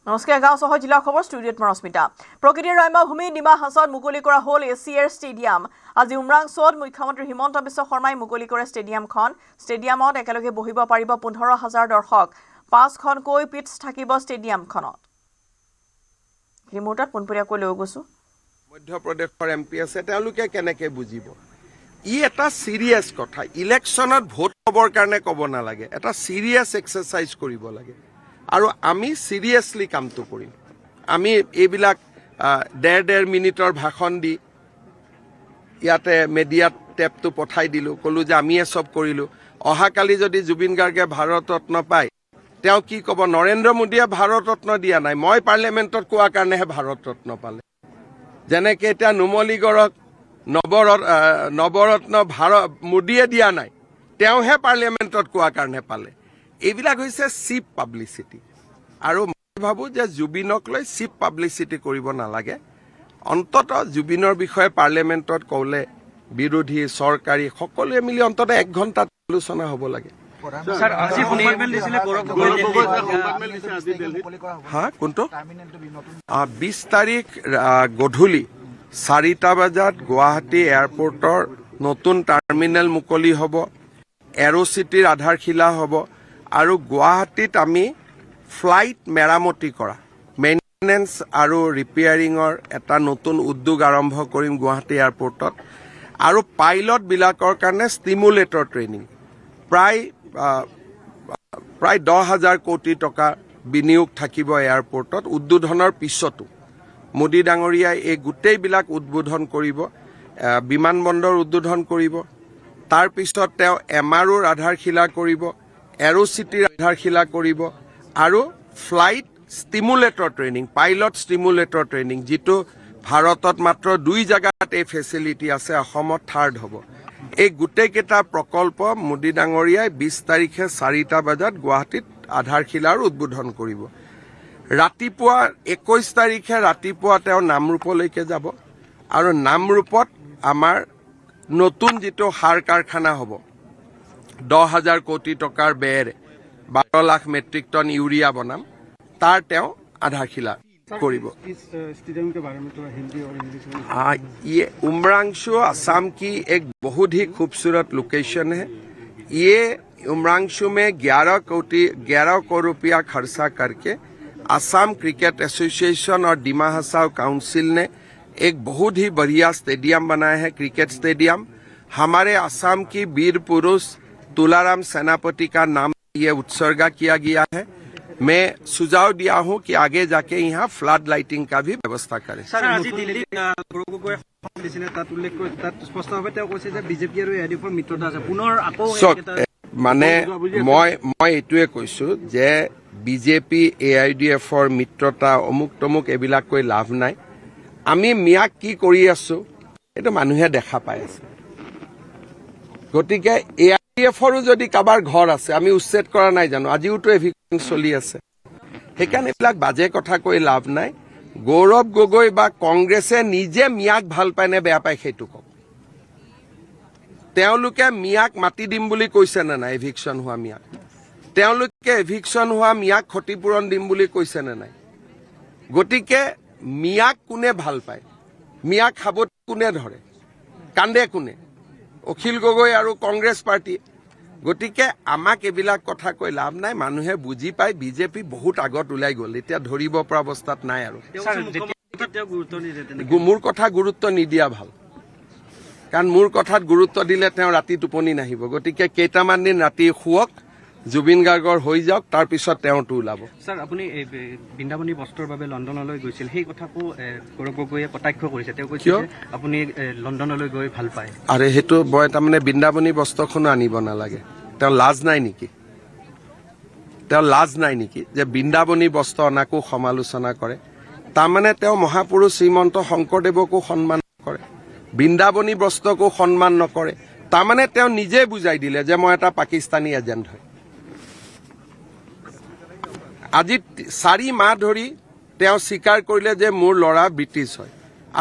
নমস্কাৰ গাঁও চহৰ জিলা খবৰ ষ্টুডিঅ'ত মই ৰশ্মিতা প্ৰকৃতিৰ ৰাইমাভূমি ডিমা হাছাওত মুকলি কৰা হ'ল এছিয়াৰ ষ্টেডিয়াম আজি উমৰাংচত মুখ্যমন্ত্ৰী হিমন্ত বিশ্ব শৰ্মাই মুকলি কৰে ষ্টেডিয়ামত একেলগে বহিব পাৰিব 15,000 দৰ্শক 5খনকৈ পিটছ থাকিব ষ্টেডিয়ামখনত ৰিমোটত পোনপৰীয়াকৈ লৈ গৈছো মধ্যপ্ৰদেশৰ এমপি আছে তেওঁলোকে কেনেকৈ বুজিব ই এটা সিৰিয়াছ কথা ইলেকশ্যনত ভোট হ'বৰ কাৰণে ক'ব নালাগে এটা সিৰিয়াছ এক্সাৰসাইজ কৰিব লাগে আৰু আমি সিৰিয়াছলি কামটো কৰিম আমি এইবিলাক ডেৰ মিনিটৰ ভাষণ দি ইয়াতে মিডিয়াত টেপটো পঠাই দিলোঁ ক'লোঁ যে আমিয়ে চব কৰিলোঁ অহাকালি যদি জুবিন গাৰ্গে ভাৰত ৰত্ন পায় তেওঁ কি ক'ব নৰেন্দ্ৰ মোদীয়ে ভাৰত ৰত্ন দিয়া নাই মই পাৰ্লিয়ামেণ্টত কোৱাৰ কাৰণেহে ভাৰত ৰত্ন পালে যেনেকৈ এতিয়া নুমলীগড়ক নৱৰত্ন মোদীয়ে দিয়া নাই তেওঁহে পাৰ্লিয়ামেণ্টত কোৱাৰ কাৰণে পালে এইবিলাক হৈছে চিপ পাব্লিচিটি আৰু মই ভাবোঁ যে জুবিনক লৈ চিপ পাব্লিচিটি কৰিব নালাগে অন্ততঃ জুবিনৰ বিষয়ে পাৰ্লিয়ামেণ্টত ক'লে বিৰোধী চৰকাৰী সকলোৱে মিলি অন্ততঃ 1 ঘণ্টাত আলোচনা হ'ব লাগে কোনটো 20 তাৰিখ গধূলি 4টা বজাত গুৱাহাটী এয়াৰপৰ্টৰ নতুন টাৰ্মিনেল মুকলি হ'ব এৰো চিটিৰ আধাৰশিলা হ'ব আৰু গুৱাহাটীত আমি ফ্লাইট মেৰামতি কৰা মেইনটেনেন্স আৰু ৰিপেয়াৰিঙৰ এটা নতুন উদ্যোগ আৰম্ভ কৰিম গুৱাহাটী এয়াৰপৰ্টত আৰু পাইলটবিলাকৰ কাৰণে ষ্টিমুলেটৰ ট্ৰেইনিং প্ৰায় 10,000 কোটি টকা বিনিয়োগ থাকিব এয়াৰপৰ্টত উদ্বোধনৰ পিছতো মোদী ডাঙৰীয়াই এই গোটেইবিলাক উদ্বোধন কৰিব বিমানবন্দৰ উদ্বোধন কৰিব তাৰ পিছত তেওঁ এমআৰওৰ আধাৰশিলা কৰিব এৰো চিটিৰ আধাৰশিলা কৰিব আৰু ফ্লাইট ষ্টিমুলেটৰ ট্ৰেইনিং পাইলট ষ্টিমুলেটৰ ট্ৰেইনিং যিটো ভাৰতত মাত্ৰ 2 জাগাত এই ফেচিলিটি আছে অসমত থাৰ্ড হ'ব এই গোটেইকেইটা প্ৰকল্প মোদী ডাঙৰীয়াই 20 তাৰিখে 4টা বজাত গুৱাহাটীত আধাৰশিলাৰ উদ্বোধন কৰিব ৰাতিপুৱা 21 তাৰিখে ৰাতিপুৱা তেওঁ নামৰূপলৈকে যাব আৰু নামৰূপত আমাৰ নতুন যিটো সাৰ কাৰখানা হ'ব 10,000 কোটি টকাৰ ব্যয়েৰে 12 লাখ মেট্ৰিক টন ইউৰিয়া বনাম তাৰ তেওঁ আধাৰশিলা কৰিব ये उमरांशु असम की एक बहुत ही खूबसूरत लोकेशन है ये उमरांशु में 11 करोड़ रुपया खर्चा करके असम क्रिकेट एसोसिएशन और डिमा हासाओ काउंसिल ने एक बहुत ही बढ़िया स्टेडियम बनाया है क्रिकेट स्टेडियम हमारे असम की वीर पुरुष तुलाराम सेनापति का नाम ये उत्सर्गा किया गया है मैं सुझाव दिया हूं कि आगे जाके यहाँ फ्लड लाइटिंग का भी व्यवस्था करें মানে মই এইটোৱে কৈছো যে বিজেপি AIDFৰ মিত্ৰতা অমুক তমুক এইবিলাক কৈ লাভ নাই আমি মিয়াক কি কৰি আছো এইটো মানুহে দেখা পাই আছে গতিকে AIDFৰো যদি কাবাৰ ঘৰ আছে আমি উচ্ছেদ কৰা নাই জানো আজিওতো এভিকশন চলি আছে সেইকাৰণে এইবিলাক বাজে কথা কৈ লাভ নাই গৌৰৱ গগৈ বা কংগ্ৰেছে নিজে মিয়াক ভাল পায় নে বেয়া পায় সেইটো কওক তেওঁলোকে মিয়াক মাটি দিম বুলি কৈছে নে নাই এভিকশন হোৱা মিয়াক তেওঁলোকে এভিকশন হোৱা মিয়াক ক্ষতিপূৰণ দিম বুলি কৈছে নে নাই গতিকে মিয়াক কোনে ভাল পায় মিয়াক খাবত কোনে ধৰে কান্দে কোনে অখিল গগৈ আৰু কংগ্ৰেছ পাৰ্টি গতিকে আমাক এইবিলাক কথা কৈ লাভ নাই মানুহে বুজি পায় বিজেপি বহুত আগত ওলাই গ'ল এতিয়া ধৰিব পৰা অৱস্থাত নাই আৰু মোৰ কথা গুৰুত্ব নিদিয়া ভাল কাৰণ মোৰ কথাত গুৰুত্ব দিলে তেওঁ ৰাতি টোপনি নাহিব গতিকে কেইটামান দিন ৰাতি শুৱক জুবিন গাৰ্গৰ হৈ যাওক তাৰ পিছত তেওঁটো ওলাব স্যাৰ আপুনি বৃন্দাবনী বস্ত্ৰৰ বাবে লণ্ডনলৈ গৈছিল সেই কথাকো গৌৰৱ গগৈয়ে কটাক্ষ কৰিছে তেওঁ কৈছে আপুনি লণ্ডনলৈ গৈ ভাল পায় আৰে হেতু মই তাৰমানে বৃন্দাবনী বস্ত্ৰখনো আনিব নালাগে তেওঁ লাজ নাই নেকি যে বৃন্দাবনী বস্ত্ৰ অনাকো সমালোচনা কৰে তাৰমানে তেওঁ মহাপুৰুষ শ্ৰীমন্ত শংকৰদেৱকো সন্মান কৰে বৃন্দাবনী বস্ত্ৰকো সন্মান নকৰে তাৰমানে তেওঁ নিজে বুজাই দিলে যে মই এটা পাকিস্তানী এজেণ্ট হয় আজি 4 মাহ ধৰি তেওঁ স্বীকাৰ কৰিলে যে মোৰ ল'ৰা ব্ৰিটিছ হয়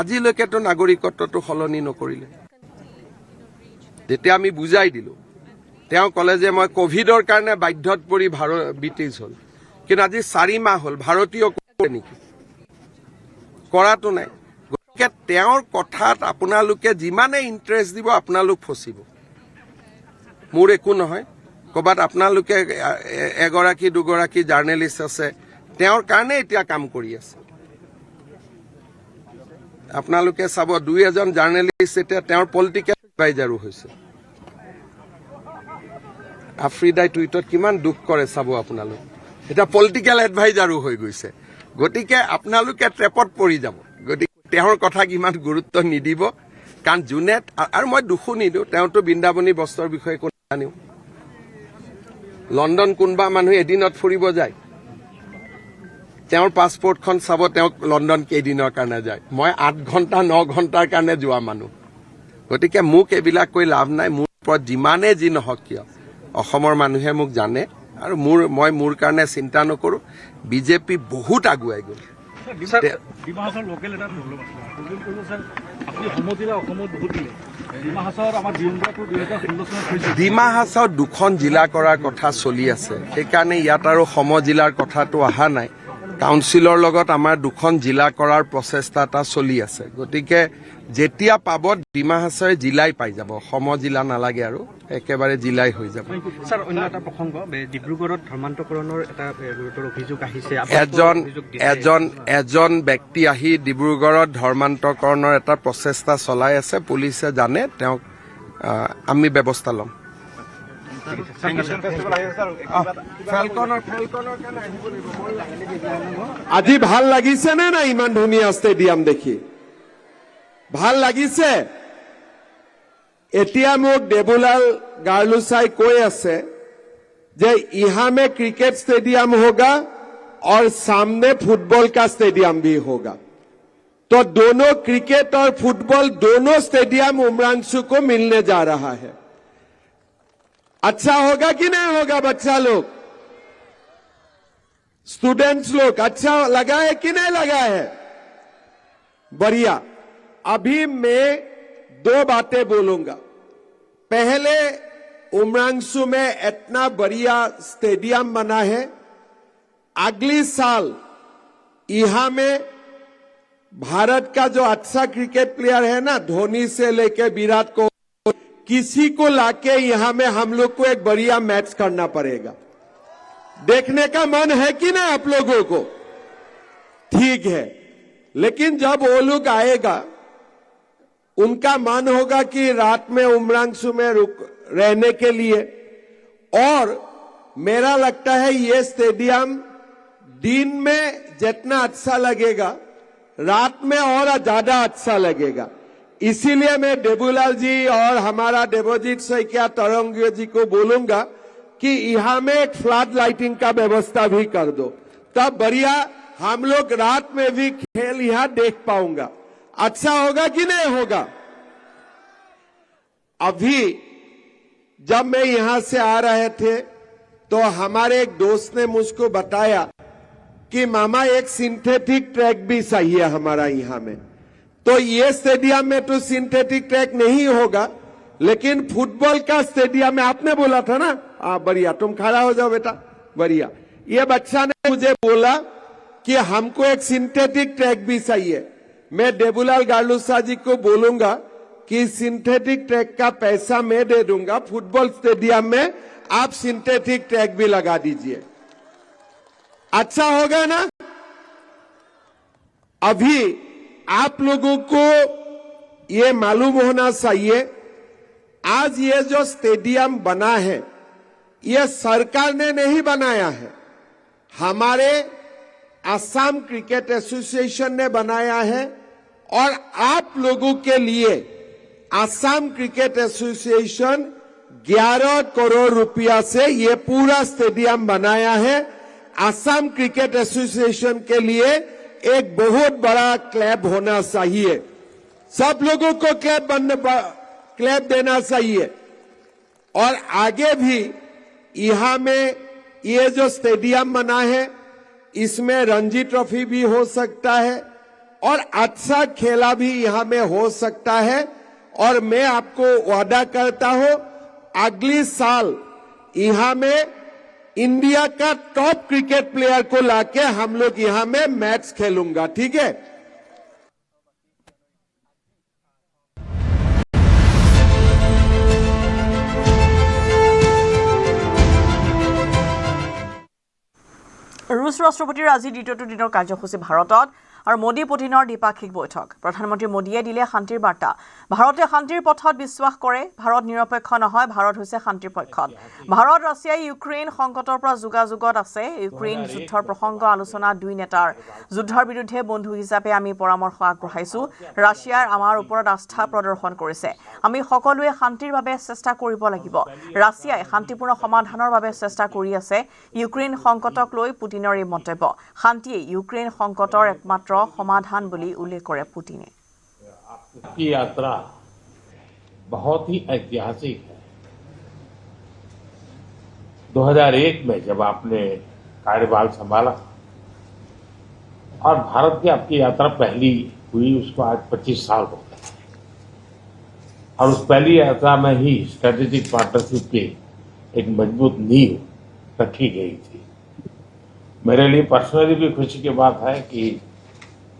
আজিলৈকেতো নাগৰিকত্বটো সলনি নকৰিলে যেতিয়া আমি বুজাই দিলো তেওঁ ক'লে যে মই কোভিডৰ কাৰণে বাধ্যত পৰি ব্ৰিটিছ হ'ল কিন্তু আজি 4 মাহ হ'ল ভাৰতীয় নেকি? কৰাটো নাই। গতিকে তেওঁৰ কথাত আপোনালোকে যিমানে ইণ্টাৰেষ্ট দিব আপোনালোক ফচিব। মোৰ একো নহয়। ক'ৰবাত আপোনালোকে এগৰাকী দুগৰাকী জাৰ্নেলিষ্ট আছে, তেওঁৰ কাৰণে এতিয়া কাম কৰি আছে। আপোনালোকে চাব, দুই এজন জাৰ্নেলিষ্ট এতিয়া তেওঁৰ পলিটিকেল এডভাইজাৰো হৈছে। আফ্ৰিদাই টুইটত কিমান দুখ কৰে চাব আপোনালোক, এতিয়া পলিটিকেল এডভাইজাৰো হৈ গৈছে। গতিকে আপোনালোকে ট্ৰেপত পৰি যাব। গতিকে তেওঁৰ কথাক ইমান গুৰুত্ব নিদিব, কাৰণ যোনে, আৰু মই দুখো নিদিওঁ, তেওঁতো বৃন্দাবনী বস্ত্ৰৰ বিষয়ে কোনো জানিও। লণ্ডন কোনোবা মানুহ এদিনত ফুৰিব যায়? তেওঁৰ পাছপৰ্টখন চাব, তেওঁক লণ্ডন কেইদিনৰ কাৰণে যায়। মই 8 ঘণ্টা 9 ঘণ্টাৰ কাৰণে যোৱা মানুহ। গতিকে মোক এইবিলাক কৈ লাভ নাই। মোৰ ওপৰত যিমানে যি নহওক কিয় অসমৰ মানুহে মোক জানে, আৰু মই মোৰ কাৰণে চিন্তা নকৰোঁ। বিজেপি বহুত আগুৱাই গ'ল। ডিমা হাছাও 2খন জিলা কৰাৰ কথা চলি আছে, সেইকাৰণে ইয়াত আৰু সমজিলাৰ কথাটো অহা নাই। কাউন্সিলৰ লগত আমাৰ 2খন জিলা কৰাৰ প্ৰচেষ্টা এটা চলি আছে। গতিকে যেতিয়া পাব ডিমা হাছাওয়ে জিলাই পাই যাব, সমজিলা নালাগে, আৰু একেবাৰে জিলাই হৈ যাব। স্যাৰ, অন্য এটা প্ৰসংগ, ডিব্ৰুগড়ত ধৰ্মান্তকৰণৰ এটা গুৰুতৰ অভিযোগ আহিছে। এজন ব্যক্তি আহি ডিব্ৰুগড়ত ধৰ্মান্তকৰণৰ এটা প্ৰচেষ্টা চলাই আছে, পুলিচে জানে, তেওঁক আমি ব্যৱস্থা ল'ম। আজি ভাল লাগিছে নে নাই? ইমান ধুনীয়া ষ্টেডিয়াম দেখি ভাল লাগিছে। এতিয়া মোক দেবুলাল गार्लुसाई কৈ আছে যে यहाँ में क्रिकेट स्टेडियम होगा और सामने फुटबॉल का स्टेडियम भी होगा, तो दोनों क्रिकेट और फुटबॉल दोनों स्टेडियम उमरांशु को मिलने जा रहा है। अच्छा होगा कि नहीं होगा? बच्चा लोग, स्टूडेंट्स लोग, अच्छा लगा है कि नहीं लगा है? बढ़िया। अभी मैं 2 बातें बोलूंगा। पहले, उमरांशु में इतना बढ़िया स्टेडियम बना है, अगली साल यहां में भारत का जो अच्छा क्रिकेट प्लेयर है ना, धोनी से लेके विराट कोहली, किसी को लाके यहां में हम लोग को एक बढ़िया मैच करना पड़ेगा। देखने का मन है कि ना आप लोगों को? ठीक है, लेकिन जब वो लोग आएगा, उनका मन होगा कि रात में उमरांशु में रहने के लिए, और मेरा लगता है ये स्टेडियम दिन में जितना अच्छा लगेगा, रात में और ज्यादा अच्छा लगेगा। इसीलिए मैं देबूलाल जी और हमारा देवजीत सैकिया तरंगिया जी को बोलूंगा कि यहां में एक फ्लड लाइटिंग का व्यवस्था भी कर दो, तब बढ़िया हम लोग रात में भी खेल यहां देख पाऊंगा। अच्छा होगा कि नहीं होगा? अभी जब मैं यहां से आ रहे थे तो हमारे एक दोस्त ने मुझको बताया कि मामा एक सिंथेटिक ट्रैक भी सही है हमारा यहां में। तो ये स्टेडियम में तो सिंथेटिक ट्रैक नहीं होगा, लेकिन फुटबॉल का स्टेडियम में आपने बोला था ना। बढ़िया, तुम खड़ा हो जाओ बेटा, बढ़िया। ये बच्चा ने मुझे बोला कि हमको एक सिंथेटिक ट्रैक भी सही है। मैं देबूलाल गार्लुसा जी को बोलूंगा कि सिंथेटिक ट्रैक का पैसा मैं दे दूंगा, फुटबॉल स्टेडियम में आप सिंथेटिक ट्रैक भी लगा दीजिए। अच्छा होगा ना? अभी आप लोगों को ये मालूम होना चाहिए, आज ये जो स्टेडियम बना है, ये सरकार ने नहीं बनाया है, हमारे असम क्रिकेट एसोसिएशन ने बनाया है। और आप लोगों के लिए असम क्रिकेट एसोसिएशन 11 करोड़ रुपया से ये पूरा स्टेडियम बनाया है। असम क्रिकेट एसोसिएशन के लिए एक बहुत बड़ा क्लब होना चाहिए, सब लोगों को क्लब देना चाहिए। और आगे भी यहां में ये जो स्टेडियम बना है, इसमें रणजी ट्रॉफी भी हो सकता है और अच्छा खेला भी यहां में हो सकता है। और मैं आपको वादा करता हूं, अगली साल यहां में इंडिया का टॉप क्रिकेट प्लेयर को लाके हम लोग यहां में मैच खेलूंगा, ठीक है। रूस राष्ट्रपतिर আজি দ্বিতীয়টো দিনৰ কাৰ্যসূচী ভাৰতত আৰু মোদী পুটিনৰ দ্বিপাক্ষিক বৈঠক প্ৰধানমন্ত্ৰী মোদীয়ে দিলে শান্তিৰ বাৰ্তা ভাৰতে শান্তিৰ পথত বিশ্বাস কৰে ভাৰত নিৰপেক্ষ নহয় ভাৰত হৈছে শান্তিৰ পক্ষত ভাৰত ৰাছিয়াই ইউক্ৰেইন সংকটৰ পৰা যোগাযোগত আছে ইউক্ৰেইন যুদ্ধৰ প্ৰসংগ আলোচনা দুই নেতাৰ যুদ্ধৰ বিৰুদ্ধে বন্ধু হিচাপে আমি পৰামৰ্শ আগবঢ়াইছো ৰাছিয়াৰ আমাৰ ওপৰত আস্থা প্ৰদৰ্শন কৰিছে আমি সকলোৱে শান্তিৰ বাবে চেষ্টা কৰিব লাগিব ৰাছিয়াই শান্তিপূৰ্ণ সমাধানৰ বাবে চেষ্টা কৰি আছে ইউক্ৰেইন সংকটক লৈ পুটিনৰ এই মন্তব্য শান্তিয়ে ইউক্ৰেইন সংকটৰ একমাত্ৰ समाधान बोली उल्लेख करे पुतिन ने आपकी यात्रा बहुत ही ऐतिहासिक है 2001 में जब आपने कार्यभार संभाला और भारत की आपकी यात्रा पहली हुई उसको आज 25 साल हो गए और उस पहली यात्रा में ही स्ट्रेटेजिक पार्टनरशिप की एक मजबूत नींव रखी गई थी मेरे लिए पर्सनली भी खुशी की बात है कि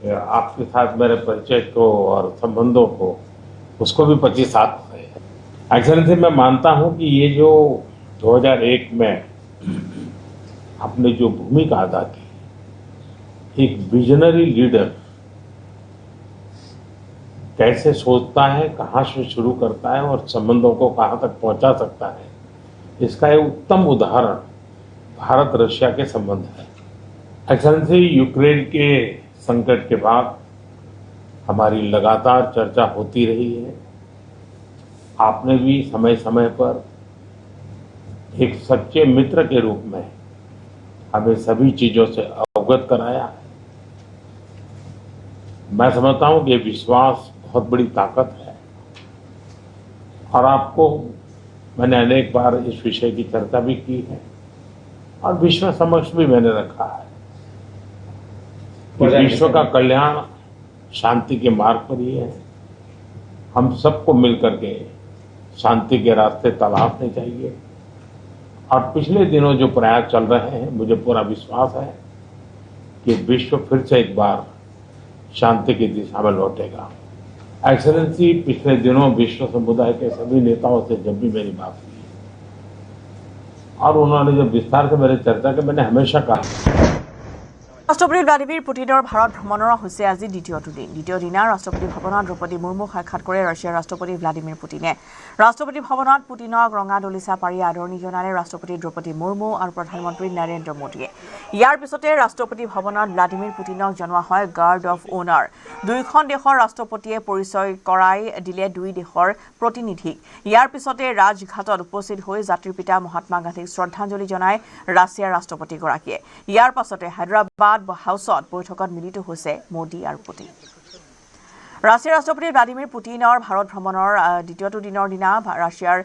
आपके साथ मेरे परिचय को और संबंधों को उसको भी 25 साल हो गए एक्सेलेंसी मैं मानता हूं कि ये जो 2001 में आपने जो भूमिका अदा की एक विजनरी लीडर कैसे सोचता है कहां से शुरू करता है और संबंधों को कहां तक पहुंचा सकता है इसका एक उत्तम उदाहरण भारत रशिया के संबंध है एक्सेलेंसी यूक्रेन के संकट के बाद हमारी लगातार चर्चा होती रही है आपने भी समय समय पर एक सच्चे मित्र के रूप में हमें सभी चीजों से अवगत कराया मैं समझता हूं कि विश्वास बहुत बड़ी ताकत है और आपको मैंने अनेक बार इस विषय की चर्चा भी की है और विश्व समक्ष भी मैंने रखा है विश्व का कल्याण शांति के मार्ग पर ही है हम सबको मिलकर के शांति के रास्ते तलाशने चाहिए और पिछले दिनों जो प्रयास चल रहे हैं मुझे पूरा विश्वास है कि विश्व फिर से एक बार शांति की दिशा में लौटेगा एक्सेलेंसी पिछले दिनों विश्व समुदाय के सभी नेताओं से जब भी मेरी बात हुई और उन्होंने जब विस्तार से मेरे चर्चा की मैंने हमेशा कहा राष्ट्रपति व्लादिमिर पुटिনৰ ভাৰত ভ্ৰমণৰ হৈছে আজি দ্বিতীয় দিনা ৰাষ্ট্ৰপতি ভৱনত দ্ৰৌপদী মুৰ্মুক সাক্ষাৎ কৰে ৰাছিয়াৰ ৰাষ্ট্ৰপতি ভ্লাদিমিৰ পুটিনে ৰাষ্ট্ৰপতি ভৱনত পুটিনক ৰঙা দলিচা পাৰি আদৰণি জনালে ৰাষ্ট্ৰপতি দ্ৰৌপদী মুৰ্মু আৰু প্ৰধানমন্ত্ৰী নৰেন্দ্ৰ মোদীয়ে ইয়াৰ পিছতে ৰাষ্ট্ৰপতি ভৱনত ভ্লাদিমিৰ পুটিনক জনোৱা হয় গাৰ্ড অফ অনাৰ দুইখন দেশৰ ৰাষ্ট্ৰপতিয়ে পৰিচয় কৰাই দিলে দুই দেশৰ প্ৰতিনিধিক ইয়াৰ পিছতে ৰাজঘাটত উপস্থিত হৈ জাতিৰ পিতা মহাত্মা গান্ধীক শ্ৰদ্ধাঞ্জলি জনায় ৰাছিয়াৰ ৰাষ্ট্ৰপতিগৰাকীয়ে ইয়াৰ পাছতে হায়দৰাবাদ হাউছত বৈঠকত মিলিত হৈছে মোদী আৰু পুটিন ৰাছিয়াৰ ৰাষ্ট্ৰপতি ভ্লাদিমিৰ পুটিনৰ ভাৰত ভ্ৰমণৰ দ্বিতীয়টো দিনৰ দিনা ৰাছিয়াৰ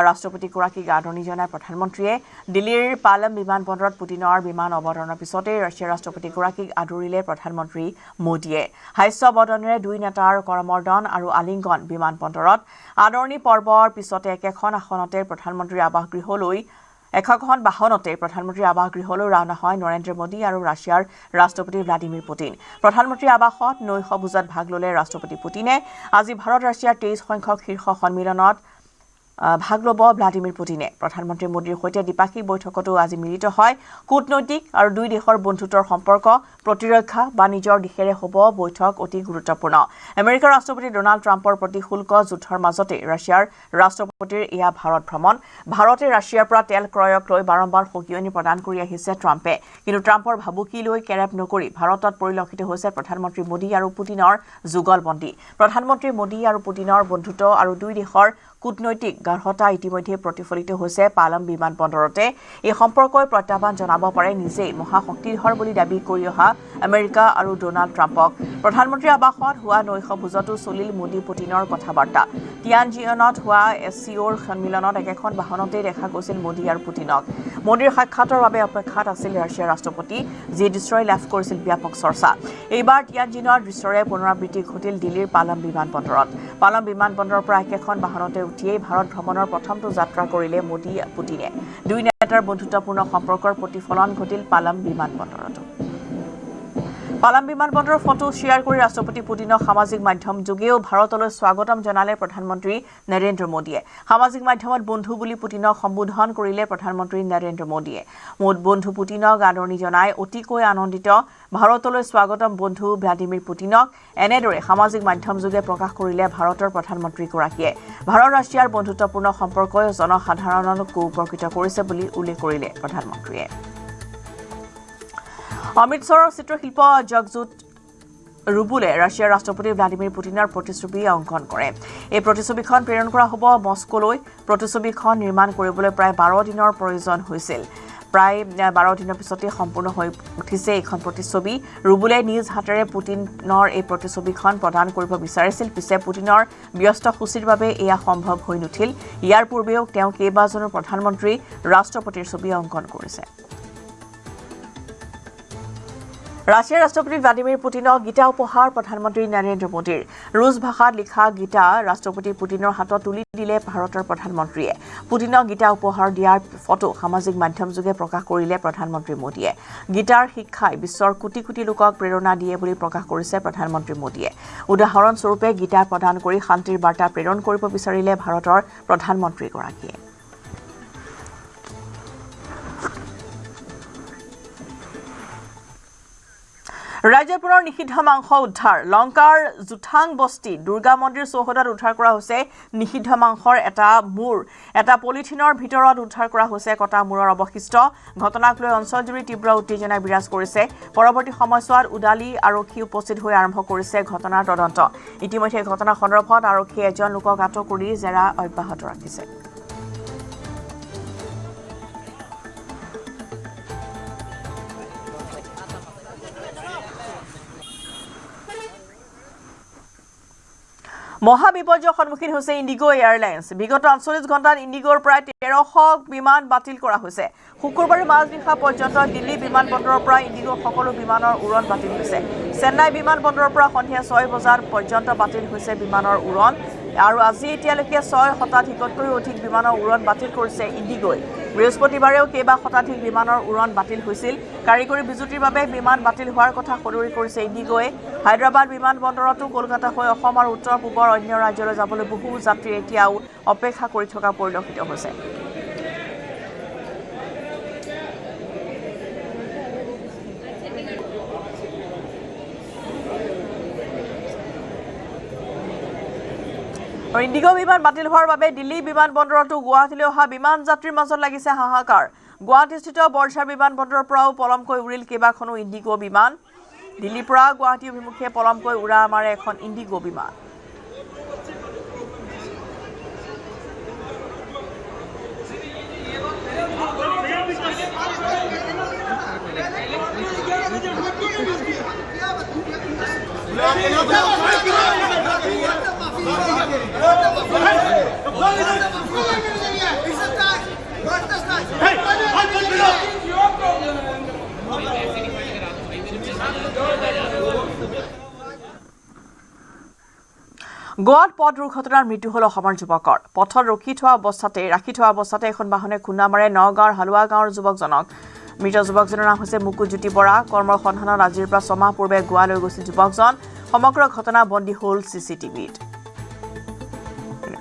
ৰাষ্ট্ৰপতিগৰাকীক আদৰণি জনায় প্ৰধানমন্ত্ৰীয়ে দিল্লীৰ পালম বিমানবন্দৰত পুটিনৰ বিমান অৱতৰণৰ পিছতে ৰাছিয়াৰ ৰাষ্ট্ৰপতিগৰাকীক আদৰিলে প্ৰধানমন্ত্ৰী মোদীয়ে হাস্য বদনেৰে দুই নেতাৰ কৰমৰ্দন আৰু আলিংগন বিমানবন্দৰত আদৰণি পৰ্বৰ পিছতে একেখন আসনতে প্ৰধানমন্ত্ৰীৰ আৱাসগৃহলৈ এখন বাহনতে প্ৰধানমন্ত্ৰীৰ আৱাসগৃহলৈ ৰাওনা হয় নৰেন্দ্ৰ মোদী আৰু ৰাছিয়াৰ ৰাষ্ট্ৰপতি ভ্লাদিমিৰ পুটিন প্ৰধানমন্ত্ৰীৰ আৱাসত নৈশ ভোজত ভাগ ল'লে ৰাষ্ট্ৰপতি পুটিনে আজি ভাৰত ৰাছিয়াৰ 23 সংখ্যক শীৰ্ষ সন্মিলনত ভাগ ল'ব ভ্লাদিমিৰ পুটিনে প্ৰধানমন্ত্ৰী মোদীৰ সৈতে দ্বিপাক্ষিক বৈঠকতো আজি মিলিত হয় কূটনৈতিক আৰু দুই দেশৰ বন্ধুত্বৰ সম্পৰ্ক প্ৰতিৰক্ষা বাণিজ্যৰ দিশেৰে হ'ব বৈঠক অতি গুৰুত্বপূৰ্ণ আমেৰিকাৰ ৰাষ্ট্ৰপতি ডোনাল্ড ট্ৰাম্পৰ প্ৰতি শুল্ক যুদ্ধৰ মাজতে ৰাছিয়াৰ ৰাষ্ট্ৰপতিৰ এয়া ভাৰত ভ্ৰমণ ভাৰতে ৰাছিয়াৰ পৰা তেল ক্ৰয়ক লৈ বাৰম্বাৰ সকিয়নি প্ৰদান কৰি আহিছে ট্ৰাম্পে কিন্তু ট্ৰাম্পৰ ভাবুকি লৈ কেৰেপ নকৰি ভাৰতত পৰিলক্ষিত হৈছে প্ৰধানমন্ত্ৰী মোদী আৰু পুটিনৰ যুগলবন্দী প্ৰধানমন্ত্ৰী মোদী আৰু পুটিনৰ বন্ধুত্ব আৰু দুই দেশৰ কূটনৈতিক গাঢ়তা ইতিমধ্যে প্ৰতিফলিত হৈছে পালম বিমানবন্দৰতে এই সম্পৰ্কই প্ৰত্যাহ্বান জনাব পাৰে নিজেই মহাশক্তিধৰ বুলি দাবী কৰি অহা আমেৰিকা আৰু ডোনাল্ড ট্ৰাম্পক প্ৰধানমন্ত্ৰীৰ আৱাসত হোৱা নৈশ ভোজতো চলিল মোদী পুটিনৰ কথাবাৰ্তা টিয়ানজিয়নত হোৱা এছচিঅ'ৰ সন্মিলনত একেখন বাহনতেই দেখা গৈছিল মোদী আৰু পুটিনক মোদীৰ সাক্ষাতৰ বাবে অপেক্ষাত আছিল ৰাছিয়াৰ ৰাষ্ট্ৰপতি যি দৃশ্যই লাভ কৰিছিল ব্যাপক চৰ্চা এইবাৰ টিয়ানজিনৰ দৃশ্যৰে পুনৰাবৃত্তি ঘটিল দিল্লীৰ পালম বিমানবন্দৰত পালম বিমানবন্দৰৰ পৰা একেখন বাহনতে উঠিয়েই ভাৰত ভ্ৰমণৰ প্ৰথমটো যাত্ৰা কৰিলে মোদী পুটিনে দুই এটাৰ বন্ধুত্বপূৰ্ণ সম্পৰ্কৰ প্ৰতিফলন ঘটিল পালাম বিমানবন্দৰতো পালাম বিমানবন্দৰৰ ফটো শ্বেয়াৰ কৰি ৰাষ্ট্ৰপতি পুতিনক সামাজিক মাধ্যম যোগেও ভাৰতলৈ স্বাগতম জনালে প্ৰধানমন্ত্ৰী নৰেন্দ্ৰ মোদীয়ে সামাজিক মাধ্যমত বন্ধু বুলি পুতিনক সম্বোধন কৰিলে প্ৰধানমন্ত্ৰী নৰেন্দ্ৰ মোদীয়ে বন্ধু পুতিনক আদৰণি জনাই অতিকৈ আনন্দিত ভাৰতলৈ স্বাগতম বন্ধু ভ্লাদিমিৰ পুতিনক এনেদৰে সামাজিক মাধ্যম যোগে প্ৰকাশ কৰিলে ভাৰতৰ প্ৰধানমন্ত্ৰীগৰাকীয়ে ভাৰত ৰাছিয়াৰ বন্ধুত্বপূৰ্ণ সম্পৰ্কই জনসাধাৰণক উপকৃত কৰিছে বুলি উল্লেখ কৰিলে প্ৰধানমন্ত্ৰীয়ে অমৃতসৰৰ চিত্ৰশিল্প জগজুট ৰুবুলে ৰাছিয়াৰ ৰাষ্ট্ৰপতি ভ্লাদিমিৰ পুতিনৰ প্ৰতিচ্ছবি অংকন কৰে এই প্ৰতিচ্ছবিখন প্ৰেৰণ কৰা হ'ব মস্কোলৈ প্ৰতিচ্ছবিখন নিৰ্মাণ কৰিবলৈ প্ৰায় 12 দিনৰ প্ৰয়োজন হৈছিল প্ৰায় 12 দিনৰ পিছতে সম্পূৰ্ণ হৈ উঠিছে এইখন প্ৰতিচ্ছবি ৰুবুলে নিজ হাতেৰে পুতিনৰ এই প্ৰতিচ্ছবিখন প্ৰদান কৰিব বিচাৰিছিল পিছে পুতিনৰ ব্যস্ত সূচীৰ বাবে এয়া সম্ভৱ হৈ নুঠিল ইয়াৰ পূৰ্বেও তেওঁ কেইবাজনো প্ৰধানমন্ত্ৰী ৰাষ্ট্ৰপতিৰ ছবি অংকন কৰিছে ৰাছিয়াৰ ৰাষ্ট্ৰপতি ভ্লাদিমিৰ পুতিনক গীতা উপহাৰ প্ৰধানমন্ত্ৰী নৰেন্দ্ৰ মোদীৰ ৰুছ ভাষাত লিখা গীতা ৰাষ্ট্ৰপতি পুতিনৰ হাতত তুলি দিলে ভাৰতৰ প্ৰধানমন্ত্ৰীয়ে পুতিনক গীতা উপহাৰ দিয়াৰ ফটো সামাজিক মাধ্যম যোগে প্ৰকাশ কৰিলে প্ৰধানমন্ত্ৰী মোদীয়ে গীতাৰ শিক্ষাই বিশ্বৰ কোটি কোটি লোকক প্ৰেৰণা দিয়ে বুলি প্ৰকাশ কৰিছে প্ৰধানমন্ত্ৰী মোদীয়ে উদাহৰণস্বৰূপে গীতা প্ৰদান কৰি শান্তিৰ বাৰ্তা প্ৰেৰণ কৰিব বিচাৰিলে ভাৰতৰ প্ৰধানমন্ত্ৰীগৰাকীয়ে ৰাজ্যৰ পুনৰ নিষিদ্ধ মাংস উদ্ধাৰ লংকাৰ জুথাং বস্তি দুৰ্গা মন্দিৰ চৌহদত উদ্ধাৰ কৰা হৈছে নিষিদ্ধ মাংসৰ এটা পলিথিনৰ ভিতৰত উদ্ধাৰ কৰা হৈছে কটা মূৰৰ অৱশিষ্ট ঘটনাক লৈ অঞ্চলজুৰি তীব্ৰ উত্তেজনা বিৰাজ কৰিছে পৰৱৰ্তী সময়ছোৱাত উদালি আৰক্ষী উপস্থিত হৈ আৰম্ভ কৰিছে ঘটনাৰ তদন্ত ইতিমধ্যে ঘটনা সন্দৰ্ভত আৰক্ষীয়ে এজন লোকক আটক কৰি জেৰা অব্যাহত ৰাখিছে মহাবিপৰ্যয়ৰ সন্মুখীন হৈছে ইণ্ডিগো এয়াৰলাইন্স বিগত 48 ঘণ্টাত ইণ্ডিগোৰ প্ৰায় 1300 বিমান বাতিল কৰা হৈছে শুকুৰবাৰে মাজনিশা পৰ্যন্ত দিল্লী বিমানবন্দৰৰ পৰা ইণ্ডিগোৰ সকলো বিমানৰ উৰণ বাতিল হৈছে চেন্নাই বিমানবন্দৰৰ পৰা সন্ধিয়া 6 বজাৰ পৰ্যন্ত বাতিল হৈছে বিমানৰ উৰণ আৰু আজি এতিয়ালৈকে 6 শতাধিকতকৈ অধিক বিমানৰ উৰণ বাতিল কৰিছে ইণ্ডিগোই বৃহস্পতিবাৰেও কেইবা শতাধিক বিমানৰ উৰণ বাতিল হৈছিল কাৰিকৰী বিজুতিৰ বাবে বিমান বাতিল হোৱাৰ কথা সদৰি কৰিছে ইণ্ডিগোয়ে হায়দৰাবাদ বিমানবন্দৰতো কলকাতা হৈ অসম আৰু উত্তৰ পূবৰ অন্য ৰাজ্যলৈ যাবলৈ বহু যাত্ৰী এতিয়াও অপেক্ষা কৰি থকা পৰিলক্ষিত হৈছে ইণ্ডিগো বিমান বাতিল হোৱাৰ বাবে দিল্লী বিমানবন্দৰতো গুৱাহাটীলৈ অহা বিমান যাত্ৰীৰ মাজত লাগিছে হাহাকাৰ গুৱাহাটীস্থিত বৰ্ষাৰ বিমানবন্দৰৰ পৰাও পলমকৈ উৰিল কেইবাখনো ইণ্ডিগো বিমান দিল্লীৰ পৰা গুৱাহাটী অভিমুখে পলমকৈ উৰা মাৰে এখন ইণ্ডিগো বিমান গোৱাত পথ দুৰ্ঘটনাৰ মৃত্যু হল অসমৰ যুৱকৰ পথত ৰাখি থোৱা অৱস্থাতে এখন বাহনে খুন্দা মাৰে নগাঁৱৰ হালুৱা গাঁৱৰ যুৱকজনক মৃত যুৱকজনৰ নাম হৈছে মুকুট জ্যোতি বৰা কৰ্মৰ সন্ধানত আজিৰ পৰা 6 মাহ পূৰ্বে গোৱালৈ গৈছিল যুৱকজন সমগ্ৰ ঘটনা বন্দী হল চিচিটিভিত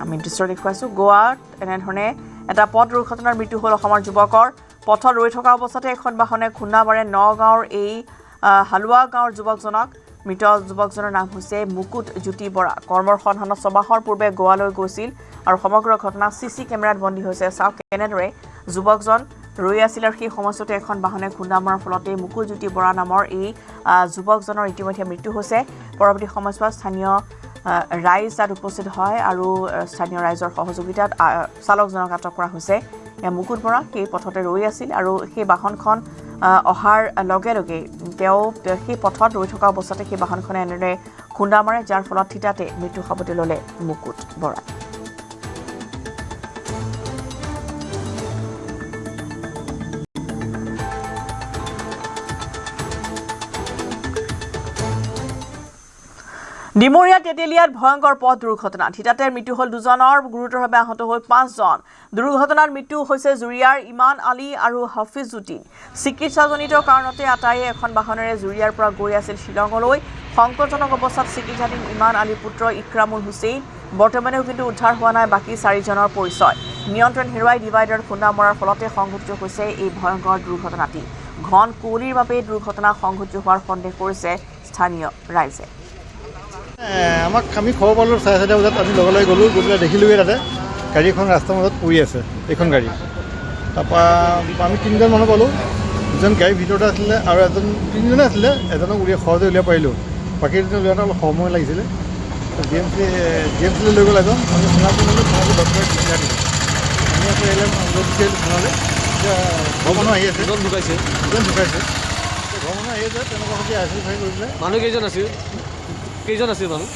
আমি দৃশ্য দেখুৱাইছো গোৱাত এনেধৰণে এটা পথ দুৰ্ঘটনাৰ মৃত্যু হল অসমৰ যুৱকৰ পথত ৰৈ থকা অৱস্থাতে এখন বাহনে খুন্দা মাৰে নগাঁৱৰ এই হালুৱা গাঁৱৰ যুৱকজনক মৃত যুৱকজনৰ নাম হৈছে মুকুট জ্যোতি বৰা কৰ্মৰ সন্ধানত 6 মাহৰ পূৰ্বে গোৱালৈ গৈছিল আৰু সমগ্ৰ ঘটনা চিচি কেমেৰাত বন্দী হৈছে চাওক কেনেদৰে যুৱকজন ৰৈ আছিল আৰু সেই সময়ছোৱাতে এখন বাহনে খুন্দা মৰাৰ ফলতে মুকুট জ্যোতি বৰা নামৰ এই যুৱকজনৰ ইতিমধ্যে মৃত্যু হৈছে পৰৱৰ্তী সময়ছোৱাত স্থানীয় ৰাইজ তাত উপস্থিত হয় আৰু স্থানীয় ৰাইজৰ সহযোগিতাত চালকজনক আটক কৰা হৈছে মুকুট বৰা সেই পথতে ৰৈ আছিল আৰু সেই বাহনখন অহাৰ লগে লগে তেওঁ সেই পথত ৰৈ থকা অৱস্থাতে সেই বাহনখনে এনেদৰে খুন্দা মাৰে যাৰ ফলত থিতাতে মৃত্যু সাৱটি ল'লে মুকুট বৰা ডিমৰীয়া তেতেলিয়াত ভয়ংকৰ পথ দুৰ্ঘটনা থিতাতে মৃত্যু হল 2জনৰ গুৰুতৰভাৱে আহত হল 5জন দুৰ্ঘটনাত মৃত্যু হৈছে জুৰিয়াৰ ইমান আলী আৰু হাফিজুদ্দিন চিকিৎসাজনিত কাৰণতে আটাইয়ে এখন বাহনেৰে জুৰিয়াৰ পৰা গৈ আছিল শিলঙলৈ সংকটজনক অৱস্থাত চিকিৎসাধীন ইমান আলীৰ পুত্ৰ ইক্ৰামুল হুছেইন বৰ্তমানেও কিন্তু উদ্ধাৰ হোৱা নাই বাকী 4জনৰ পৰিচয় নিয়ন্ত্ৰণ হেৰুৱাই ডিভাইডাৰ খুন্দা মৰাৰ ফলতে সংঘটিত হৈছে এই ভয়ংকৰ দুৰ্ঘটনাটি ঘন কুঁৱলীৰ বাবে দুৰ্ঘটনা সংঘটিত হোৱাৰ সন্দেহ কৰিছে স্থানীয় ৰাইজে আমাক আমি খবৰ পালোঁ 4:30 বজাত আমি লগে গ'লোঁ গৈ পেলাই দেখিলোঁগৈ তাতে গাড়ীখন ৰাস্তাৰ মাজত পৰি আছে এইখন গাড়ী তাৰপৰা আমি 3জন মানুহ পালোঁ 2জন গাড়ীৰ ভিতৰতে আছিলে আৰু তিনিজনে আছিলে এজনক সহজে উলিয়াব পাৰিলোঁ বাকী 2জন উলিয়াওঁতে অলপ সময় লাগিছিলে জি এম চি লৈ গ'ল এজন আমি সোণাপুৰ ডক্টৰে চিকিৎসা দিলোঁ আমি আকৌ এলে থানালৈ এতিয়া ঘৰ মানুহ আহি আছে দুজন ঢুকাইছে ঘৰ মানুহ আহি আছে তেনেকুৱা সৈতে আইচি কৰি পেলাই মানুহ কেইজন আছিল মানুহ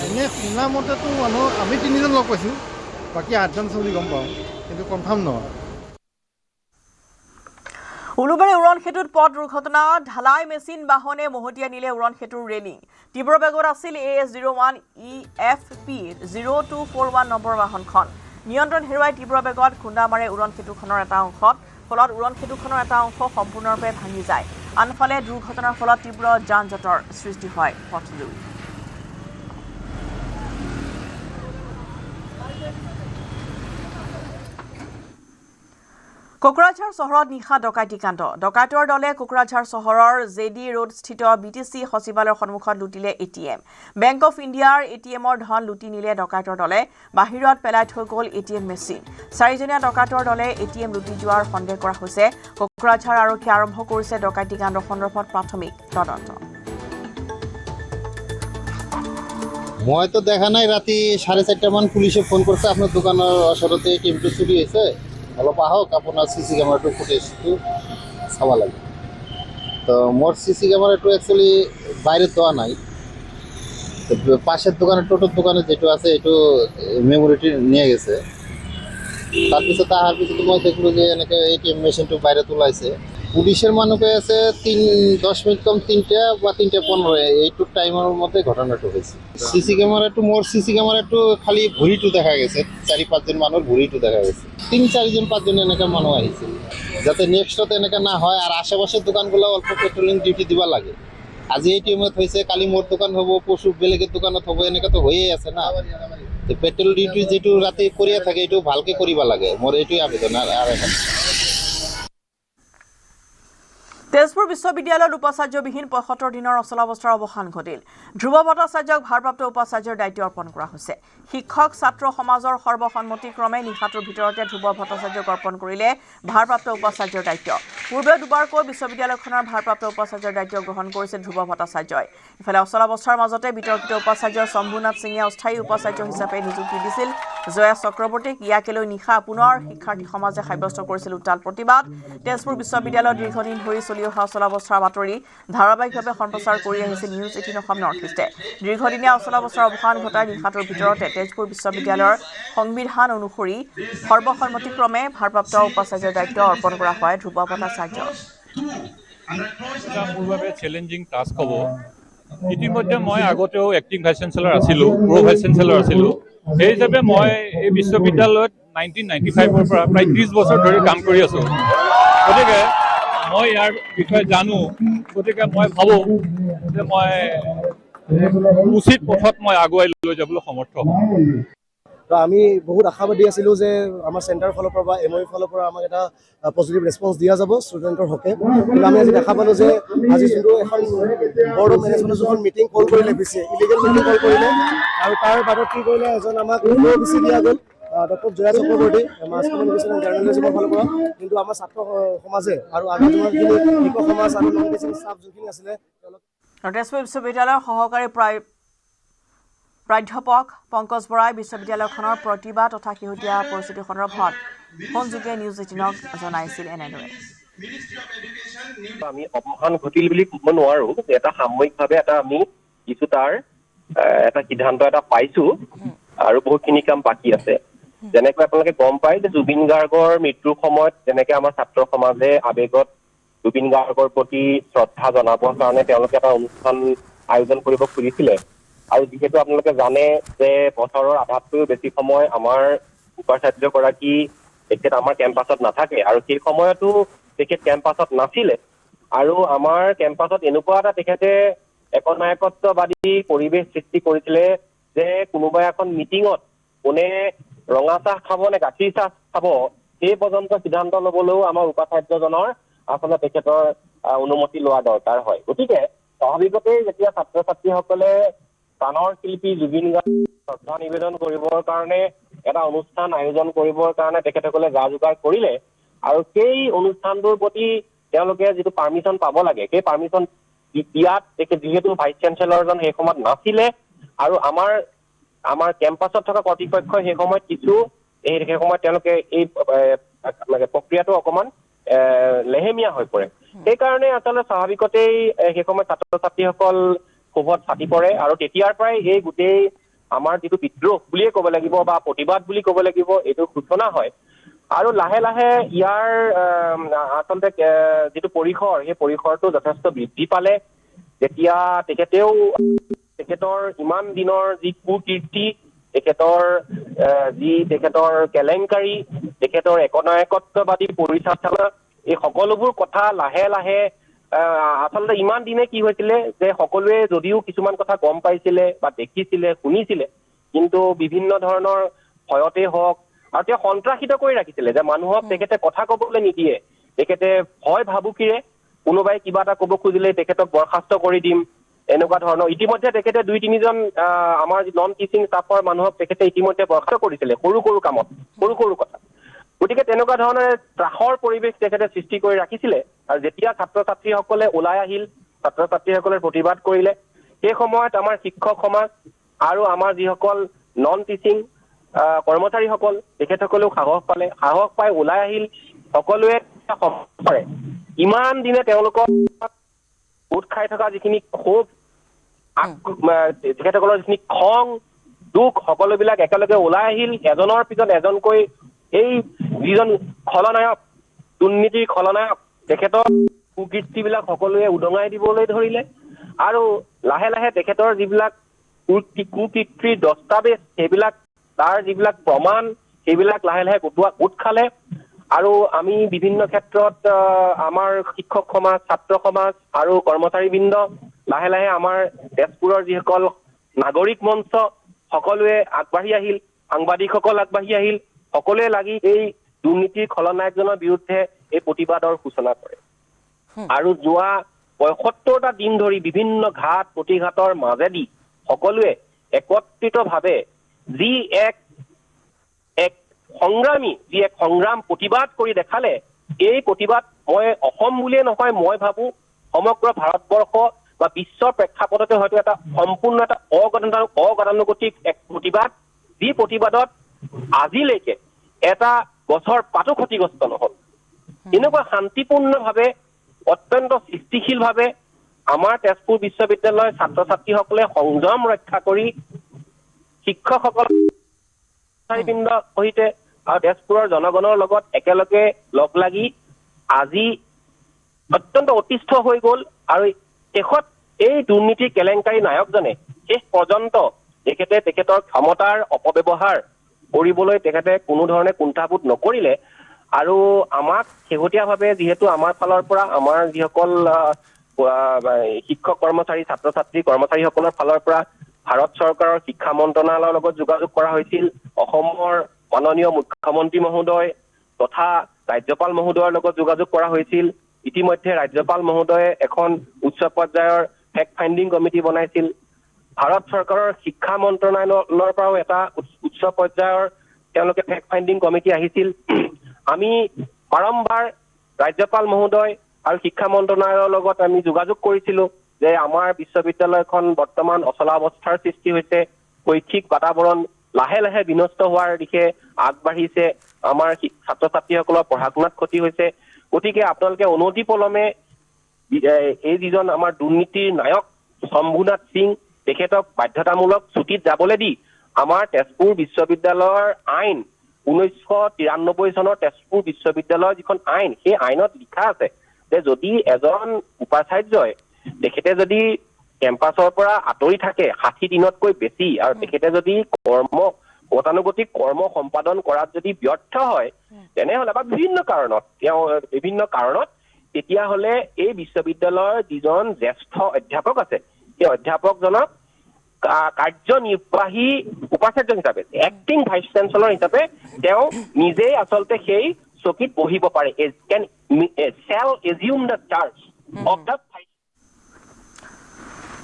এনেই শুনা মতেতো মানুহ আমি 3জন লগ পাইছোঁ বাকী 8জন আছে বুলি গম পাওঁ কিন্তু কনফাৰ্ম নহয় উলুবাৰী উৰণ সেতুত পথ দুৰ্ঘটনা ঢালাই মেচিন বাহনে মহতিয়াই নিলে উৰণ সেতুৰ ৰেলিং তীব্ৰ বেগত আছিল AS01 EFP 0241 নম্বৰ বাহনখন নিয়ন্ত্ৰণ হেৰুৱাই তীব্ৰ বেগত খুন্দা মাৰে উৰণ সেতুখনৰ এটা অংশত ফলত উৰণ সেতুখনৰ এটা অংশ সম্পূৰ্ণৰূপে ভাঙি যায় আনফালে দুৰ্ঘটনাৰ ফলত তীব্ৰ যান-জঁটৰ সৃষ্টি হয় পথজুৰি কোকৰাঝাৰ চহৰত নিশা ডকাইতি কাণ্ড ডকাইতৰ দলে কোকৰাঝাৰ চহৰৰ জেডি ৰোড স্থিত BTC সচিবালয়ৰ সন্মুখত লুটিলে ATM বেংক অফ ইণ্ডিয়াৰ ATMৰ ধন লুটি নিলে ডকাইতৰ দলে বাহিৰত পেলাই থৈ গ'ল ATM মেচিন 4জনীয়া ডকাইতৰ দলে ATM লুটি যোৱাৰ সন্দেহ কৰা হৈছে কোকৰাঝাৰ আৰক্ষীয়ে আৰম্ভ কৰিছে ডকাইতি কাণ্ড সন্দৰ্ভত প্ৰাথমিক তদন্ত মই তো দেখা নাই ৰাতি 4:30 মান পুলিশে ফোন কৰিছে আপোনাৰ দোকানৰ ওচৰতে ATMটো চুৰি হৈছে অলপ আহক আপোনাৰ CC কেমেৰাটো ফুটেজটো চাব লাগে তো মোৰ CC কেমেৰাটো একচুয়ালি বাইরে দেওয়া নাই পাশের দোকানে টোটোর দোকানে যেটা আছে একটু মেমোরিটি নিয়ে গেছে তারপিছত তাহার পিছতে মই দেখলো যে এনেকে ATM মেশিনটো বাইরে তোলাইছে পুলিশের মানুষে আছে 10 মিনিট কম 3টা বা 3:15 এইটু টাইমের মধ্যে ঘটনাটা হয়েছে সিসি ক্যামেরাটো খালি ভুড়িটো দেখা গেছে 4-5 জন মানুষ ভুড়িটো দেখা গেছে 3-4 জন 5 জন এনেকা মানুষ আইছে যাতে নেক্সটতে এনেকা না হয় আর আশেপাশের দোকানগুলো অল্প পেট্রোলিং ডিউটি দিবা লাগে আজি ATMত হয়েছে কালি মোর দোকান হবো পশু বেলেগের দোকানত হবো এনেকা তো হয়েই আছে না তো পেট্রোল ডিউটি যেটু রাতে করিয়া থাকে এটু ভালকে করিবা লাগে মোর এইটুই আবেদন আর এখন তেজপুৰ বিশ্ববিদ্যালয়ৰ উপাচাৰ্যবিহীন ৭৫ দিনৰ অচলাৱস্থাৰ অৱসান ঘটিল ধ্ৰুৱ ভট্টাচাৰ্যক ভাৰপ্ৰাপ্ত উপাচাৰ্যৰ দায়িত্ব অৰ্পণ কৰা হৈছে শিক্ষক ছাত্ৰ সমাজৰ সৰ্বসন্মতিক্ৰমে নিশাটোৰ ভিতৰতে ধ্ৰুৱ ভট্টাচাৰ্যক অৰ্পণ কৰিলে ভাৰপ্ৰাপ্ত উপাচাৰ্যৰ দায়িত্ব পূৰ্বে দুবাৰকৈ বিশ্ববিদ্যালয়খনৰ ভাৰপ্ৰাপ্ত উপাচাৰ্যৰ দায়িত্ব গ্ৰহণ কৰিছে ধ্ৰুৱ ভট্টাচাৰ্যই ইফালে অচলাৱস্থাৰ মাজতে বিতৰ্কিত উপাচাৰ্য শম্ভুনাথ সিঙে অস্থায়ী উপাচাৰ্য হিচাপে নিযুক্তি দিছিল জয়া চক্ৰৱৰ্তীক ইয়াকে লৈ নিশা পুনৰ শিক্ষাৰ্থী সমাজে সাব্যস্ত কৰিছিল উত্তাল প্ৰতিবাদ তেজপুৰ বিশ্ববিদ্যালয়ৰ দীৰ্ঘদিন ধৰি চলি অহা অচলাৱস্থাৰ বাতৰি ধাৰাবাহিকভাৱে সম্প্ৰচাৰ কৰি আহিছে নিউজ 18 অসম নৰ্থ ইষ্টে দীৰ্ঘদিনীয়া অচলাৱস্থাৰ অৱসান ঘটাই নিশাটোৰ ভিতৰতে তেজপুৰ বিশ্ববিদ্যালয়ৰ সংবিধান অনুসৰি সৰ্বসন্মতিক্ৰমে ভাৰপ্ৰাপ্ত উপাচাৰ্যৰ দায়িত্ব অৰ্পণ কৰা হয় ধ্ৰুৱ ভট্টাচাৰ্যক মোৰ বাবে চ্যালেঞ্জিং টাস্ক হ'ব ইতিমধ্যে মই আগতেও এক্টিং ভাইচ চেঞ্চেলৰ আছিলোঁ প্ৰ ভাইচ চেঞ্চেলৰ আছিলোঁ সেই হিচাপে মই এই বিশ্ববিদ্যালয়ত 1995 পৰা প্ৰায় 30 বছৰ ধৰি কাম কৰি আছোঁ গতিকে মই ইয়াৰ বিষয়ে জানো গতিকে মই ভাবোঁ যে মই উচিত পথত মই আগুৱাই লৈ যাবলৈ সমৰ্থ হ'ম তো আমি বহুত আশাবাদী আছিলোঁ যে আমাৰ চেণ্টাৰৰ ফালৰ পৰা বা MOE ফালৰ পৰা আমাক এটা পজিটিভ ৰেছপন্স দিয়া যাব ষ্টুডেণ্টৰ হকে কিন্তু আমি আজি দেখা পালোঁ যে আজি যোনটো এখন বৰ্ড অফ মেনেজমেণ্টৰ যোনখন মিটিং কল কৰিলে BC ইলিগেল মিটিং কল কৰিলে আৰু তাৰ বাদত কি কৰিলে এজন আমাক BC দিয়া গ'ল doctor Jaya Chakravarty mass communication and জাৰ্নেলিজিমৰ ফালৰ পৰা কিন্তু আমাৰ ছাত্ৰ সমাজে আৰু আগৰ যিমানখিনি শিক্ষক সমাজ আৰু নন টিচিং ষ্টাফ যোনখিনি আছিলে তেজপুৰ বিশ্ববিদ্যালয়ৰ সহকাৰী প্ৰাধ্যাপক পংকজ বৰাই বিশ্ববিদ্যালয়খনৰ প্ৰতিভা তথা শেহতীয়া পৰিস্থিতি সন্দৰ্ভত ফোনযোগে নিউজ 18ক জনাইছিল এনেদৰে আমি অৱসান ঘটিল বুলি ক'ব নোৱাৰো এটা সাময়িকভাৱে এটা আমি কিছু তাৰ এটা সিদ্ধান্ত এটা পাইছো আৰু বহুতখিনি কাম বাকী আছে যেনেকৈ আপোনালোকে গম পায় যে জুবিন গাৰ্গৰ মৃত্যুৰ সময়ত যেনেকৈ আমাৰ ছাত্ৰ সমাজে আবেগত জুবিন গাৰ্গৰ প্ৰতি শ্ৰদ্ধা জনাবৰ কাৰণে তেওঁলোকে এটা অনুষ্ঠান আয়োজন কৰিব খুজিছিলে আৰু যিহেতু আপোনালোকে জানে যে বছৰৰ আধাতকৈও বেছি সময় আমাৰ উপাচাৰ্যগৰাকী তেখেত আমাৰ কেম্পাছত নাথাকে, আৰু সেই সময়তো তেখেত কেম্পাছত নাছিলে। আৰু আমাৰ কেম্পাছত এনেকুৱা এটা তেখেতে একনায়কত্ববাদী পৰিৱেশ সৃষ্টি কৰিছিলে যে কোনোবা এখন মিটিঙত কোনে ৰঙা চাহ খাব নে গাখীৰ চাহ খাব সেই পৰ্যন্ত সিদ্ধান্ত ল'বলৈও আমাৰ উপাচাৰ্যজনৰ আচলতে তেখেতৰ অনুমতি লোৱা দৰকাৰ হয়। গতিকে স্বাভাৱিকতেই যেতিয়া ছাত্ৰ ছাত্ৰীসকলে প্ৰাণৰ শিল্পী জুবিন গাৰ্গক শ্ৰদ্ধা নিবেদন কৰিবৰ কাৰণে এটা অনুষ্ঠান আয়োজন কৰিবৰ কাৰণে তেখেতসকলে যা যোগাৰ কৰিলে, আৰু সেই অনুষ্ঠানটোৰ প্ৰতি তেওঁলোকে যিটো পাৰ্মিশ্যন পাব লাগে সেই পাৰ্মিশ্যন দিয়াত তেখেত যিহেতু ভাইচ চেঞ্চেলৰজন সেই সময়ত নাছিলে, আৰু আমাৰ কেম্পাছত থকা কৰ্তৃপক্ষই সেই সময়ত সেই সময়ত তেওঁলোকে এই প্ৰক্ৰিয়াটো অকণমান লেহেমীয়া হৈ পৰে। সেইকাৰণে আচলতে স্বাভাৱিকতেই সেই সময়ত ছাত্ৰ ছাত্ৰীসকল ক্ষোভত ফাটি পৰে, আৰু তেতিয়াৰ পৰাই এই গোটেই আমাৰ যিটো বিদ্ৰোহ বুলিয়ে ক'ব লাগিব বা প্ৰতিবাদ বুলি ক'ব লাগিব এইটো সূচনা হয়। আৰু লাহে লাহে ইয়াৰ আচলতে যিটো পৰিসৰ সেই পৰিসৰটো যথেষ্ট বৃদ্ধি পালে। যেতিয়া তেখেতৰ ইমান দিনৰ যি কুকীৰ্তি, তেখেতৰ কেলেংকাৰী, তেখেতৰ একনায়কত্ববাদী পৰিচালনা, এই সকলোবোৰ কথা লাহে লাহে আচলতে ইমান দিনে কি হৈছিলে যে সকলোৱে যদিও কিছুমান কথা গম পাইছিলে বা দেখিছিলে শুনিছিলে, কিন্তু বিভিন্ন ধৰণৰ ভয়তে হওক আৰু তেওঁ সন্ত্ৰাসিত কৰি ৰাখিছিলে যে মানুহক তেখেতে কথা ক'বলৈ নিদিয়ে, তেখেতে ভয় ভাবুকিৰে কোনোবাই কিবা এটা ক'ব খুজিলে তেখেতক বৰখাস্ত কৰি দিম, এনেকুৱা ধৰণৰ। ইতিমধ্যে তেখেতে 2-3জন আমাৰ নন টিচিং ষ্টাফৰ মানুহক তেখেতে ইতিমধ্যে বৰখাস্ত কৰিছিলে সৰু সৰু কামত, সৰু সৰু কথা। গতিকে তেনেকুৱা ধৰণে ত্ৰাসৰ পৰিৱেশ তেখেতে সৃষ্টি কৰি ৰাখিছিলে। আৰু যেতিয়া ছাত্ৰ ছাত্ৰীসকলে ওলাই আহিল, ছাত্ৰ ছাত্ৰীসকলে প্ৰতিবাদ কৰিলে, সেই সময়ত আমাৰ শিক্ষক সমাজ আৰু আমাৰ যিসকল নন টিচিং কৰ্মচাৰীসকল তেখেতসকলেও সাহস পাই ওলাই আহিল। সকলোৱে কৰে ইমান দিনে তেওঁলোকৰ গোট খাই থকা যিখিনি ক্ষোভ, তেখেতসকলৰ যিখিনি খং দুখ সকলোবিলাক একেলগে ওলাই আহিল। এজনৰ পিছত এজনকৈ এই যিজন খলনায়ক, দুৰ্নীতিৰ খলনায়ক, তেখেতৰ কুকীৰ্তিবিলাক সকলোৱে উদঙাই দিবলৈ ধৰিলে, আৰু লাহে লাহে তেখেতৰ যিবিলাক কুকীৰ্তিৰ দস্তাবেজ সেইবিলাক তাৰ যিবিলাক প্ৰমাণ সেইবিলাক লাহে লাহে গোট খালে। আৰু আমি বিভিন্ন ক্ষেত্ৰত আমাৰ শিক্ষক সমাজ, ছাত্ৰ সমাজ আৰু কৰ্মচাৰীবৃন্দ লাহে লাহে আমাৰ তেজপুৰৰ যিসকল নাগৰিক মঞ্চ সকলোৱে আগবাঢ়ি আহিল, সাংবাদিকসকল আগবাঢ়ি আহিল, সকলোৱে লাগি এই দুৰ্নীতিৰ খলনায়কজনৰ বিৰুদ্ধে এই প্ৰতিবাদৰ সূচনা কৰে। আৰু যোৱা ৭৫টা দিন ধৰি বিভিন্ন ঘাট প্ৰতিঘাটৰ মাজেদি সকলোৱে একত্ৰিতভাৱে যি এক সংগ্ৰাম প্ৰতিবাদ কৰি দেখালে, এই প্ৰতিবাদ মই অসম বুলিয়ে নহয়, মই ভাবো সমগ্ৰ ভাৰতবৰ্ষ বা বিশ্বৰ প্ৰেক্ষাপটতে হয়তো এটা সম্পূৰ্ণ এটা অগতানুগতিক এক প্ৰতিবাদ, যি প্ৰতিবাদত আজিলৈকে এটা গছৰ পাতো ক্ষতিগ্ৰস্ত নহল। এনেকুৱা শান্তিপূৰ্ণভাৱে অত্যন্ত সৃষ্টিশীলভাৱে আমাৰ তেজপুৰ বিশ্ববিদ্যালয়ৰ ছাত্ৰ ছাত্ৰীসকলে সংযম ৰক্ষা কৰি শিক্ষকসকল সহিতে আৰু তেজপুৰৰ জনগণৰ লগত একেলগে লগ লাগি আজি অত্যন্ত অতিষ্ঠ হৈ গ'ল। আৰু শেষত এই দুৰ্নীতিৰ কেলেংকাৰী নায়কজনে শেষ পৰ্যন্ত তেখেতৰ ক্ষমতাৰ অপব্যৱহাৰ কৰিবলৈ তেখেতে কোনো ধৰণে কুণ্ঠাবোধ নকৰিলে। আৰু আমাক শেহতীয়াভাৱে যিহেতু আমাৰ ফালৰ পৰা আমাৰ যিসকল শিক্ষক কৰ্মচাৰী, ছাত্ৰ ছাত্ৰী কৰ্মচাৰীসকলৰ ফালৰ পৰা ভাৰত চৰকাৰৰ শিক্ষা মন্ত্ৰণালয়ৰ লগত যোগাযোগ কৰা হৈছিল, অসমৰ মাননীয় মুখ্যমন্ত্ৰী মহোদয় তথা ৰাজ্যপাল মহোদয়ৰ লগত যোগাযোগ কৰা হৈছিল। ইতিমধ্যে ৰাজ্যপাল মহোদয়ে এখন উচ্চ পৰ্যায়ৰ ফেক্ট ফাইণ্ডিং কমিটি বনাইছিল। ভাৰত চৰকাৰৰ শিক্ষা মন্ত্ৰণালয়ৰ পৰাও এটা উচ্চ পৰ্যায়ৰ তেওঁলোকে ফেক্ট ফাইণ্ডিং কমিটি আহিছিল। আমি বাৰম্বাৰ ৰাজ্যপাল মহোদয় আৰু শিক্ষা মন্ত্ৰণালয়ৰ লগত আমি যোগাযোগ কৰিছিলো যে আমাৰ বিশ্ববিদ্যালয়খন বৰ্তমান অচলাৱস্থাৰ সৃষ্টি হৈছে, শৈক্ষিক বাতাবৰণ লাহে লাহে বিনষ্ট হোৱাৰ দিশে আগবাঢ়িছে, আমাৰ ছাত্ৰ ছাত্ৰীসকলৰ পঢ়া শুনাত ক্ষতি হৈছে। গতিকে আপোনালোকে অনতি পলমে এই যিজন আমাৰ দুৰ্নীতিৰ নায়ক শম্ভুনাথ সিং তেখেতক বাধ্যতামূলক ছুটিত যাবলৈ দি আমাৰ তেজপুৰ বিশ্ববিদ্যালয়ৰ আইন 1993 চনৰ তেজপুৰ বিশ্ববিদ্যালয়ৰ যিখন আইন, সেই আইনত লিখা আছে যে যদি এজন উপাচাৰ্যই তেখেতে যদি কেম্পাছৰ পৰা আঁতৰি থাকে 60 দিনতকৈ বেছি আৰু তেখেতে যদি গতানুগতিক কৰ্ম সম্পাদন কৰাত যদি ব্যৰ্থ হয় তেনেহ'লে বা বিভিন্ন কাৰণত তেতিয়াহ'লে এই বিশ্ববিদ্যালয়ৰ যিজন জ্যেষ্ঠ অধ্যাপক আছে সেই অধ্যাপকজনক কাৰ্যনিৰ্বাহী উপাচাৰ্য হিচাপে এক্টিং ভাইচ চেঞ্চেলৰ হিচাপে তেওঁ নিজেই আচলতে সেই চকীত বহিব পাৰে can shall assume the charge of the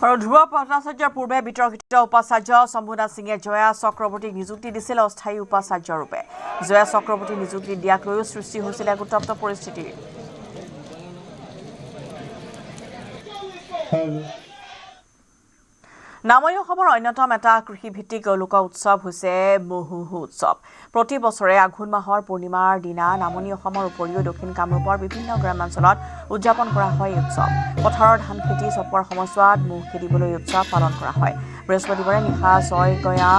আৰু ধ্ৰুৱ ভট্টাচাৰ্যৰ পূৰ্বে বিতৰ্কিত উপাচাৰ্য শম্ভুনাথ সিঙে জয়া চক্ৰৱৰ্তীক নিযুক্তি দিছিল অস্থায়ী উপাচাৰ্য ৰূপে জয়া চক্ৰৱৰ্তীক নিযুক্তি দিয়াক লৈও সৃষ্টি হৈছিল এক উত্তপ্ত পৰিস্থিতিৰ নামনি অসমৰ অন্যতম এটা কৃষিভিত্তিক লোক উৎসৱ হৈছে মহোহো উৎসৱ প্ৰতি বছৰে আঘোণ মাহৰ পূৰ্ণিমাৰ দিনা নামনি অসমৰ উপৰিও দক্ষিণ কামৰূপৰ বিভিন্ন গ্ৰামাঞ্চলত উদযাপন কৰা হয় এই উৎসৱ পথাৰৰ ধান খেতি চপোৱাৰ সময়ছোৱাত মহ খেদিবলৈ উৎসৱ পালন কৰা হয় বৃহস্পতিবাৰে নিশা জয়গয়া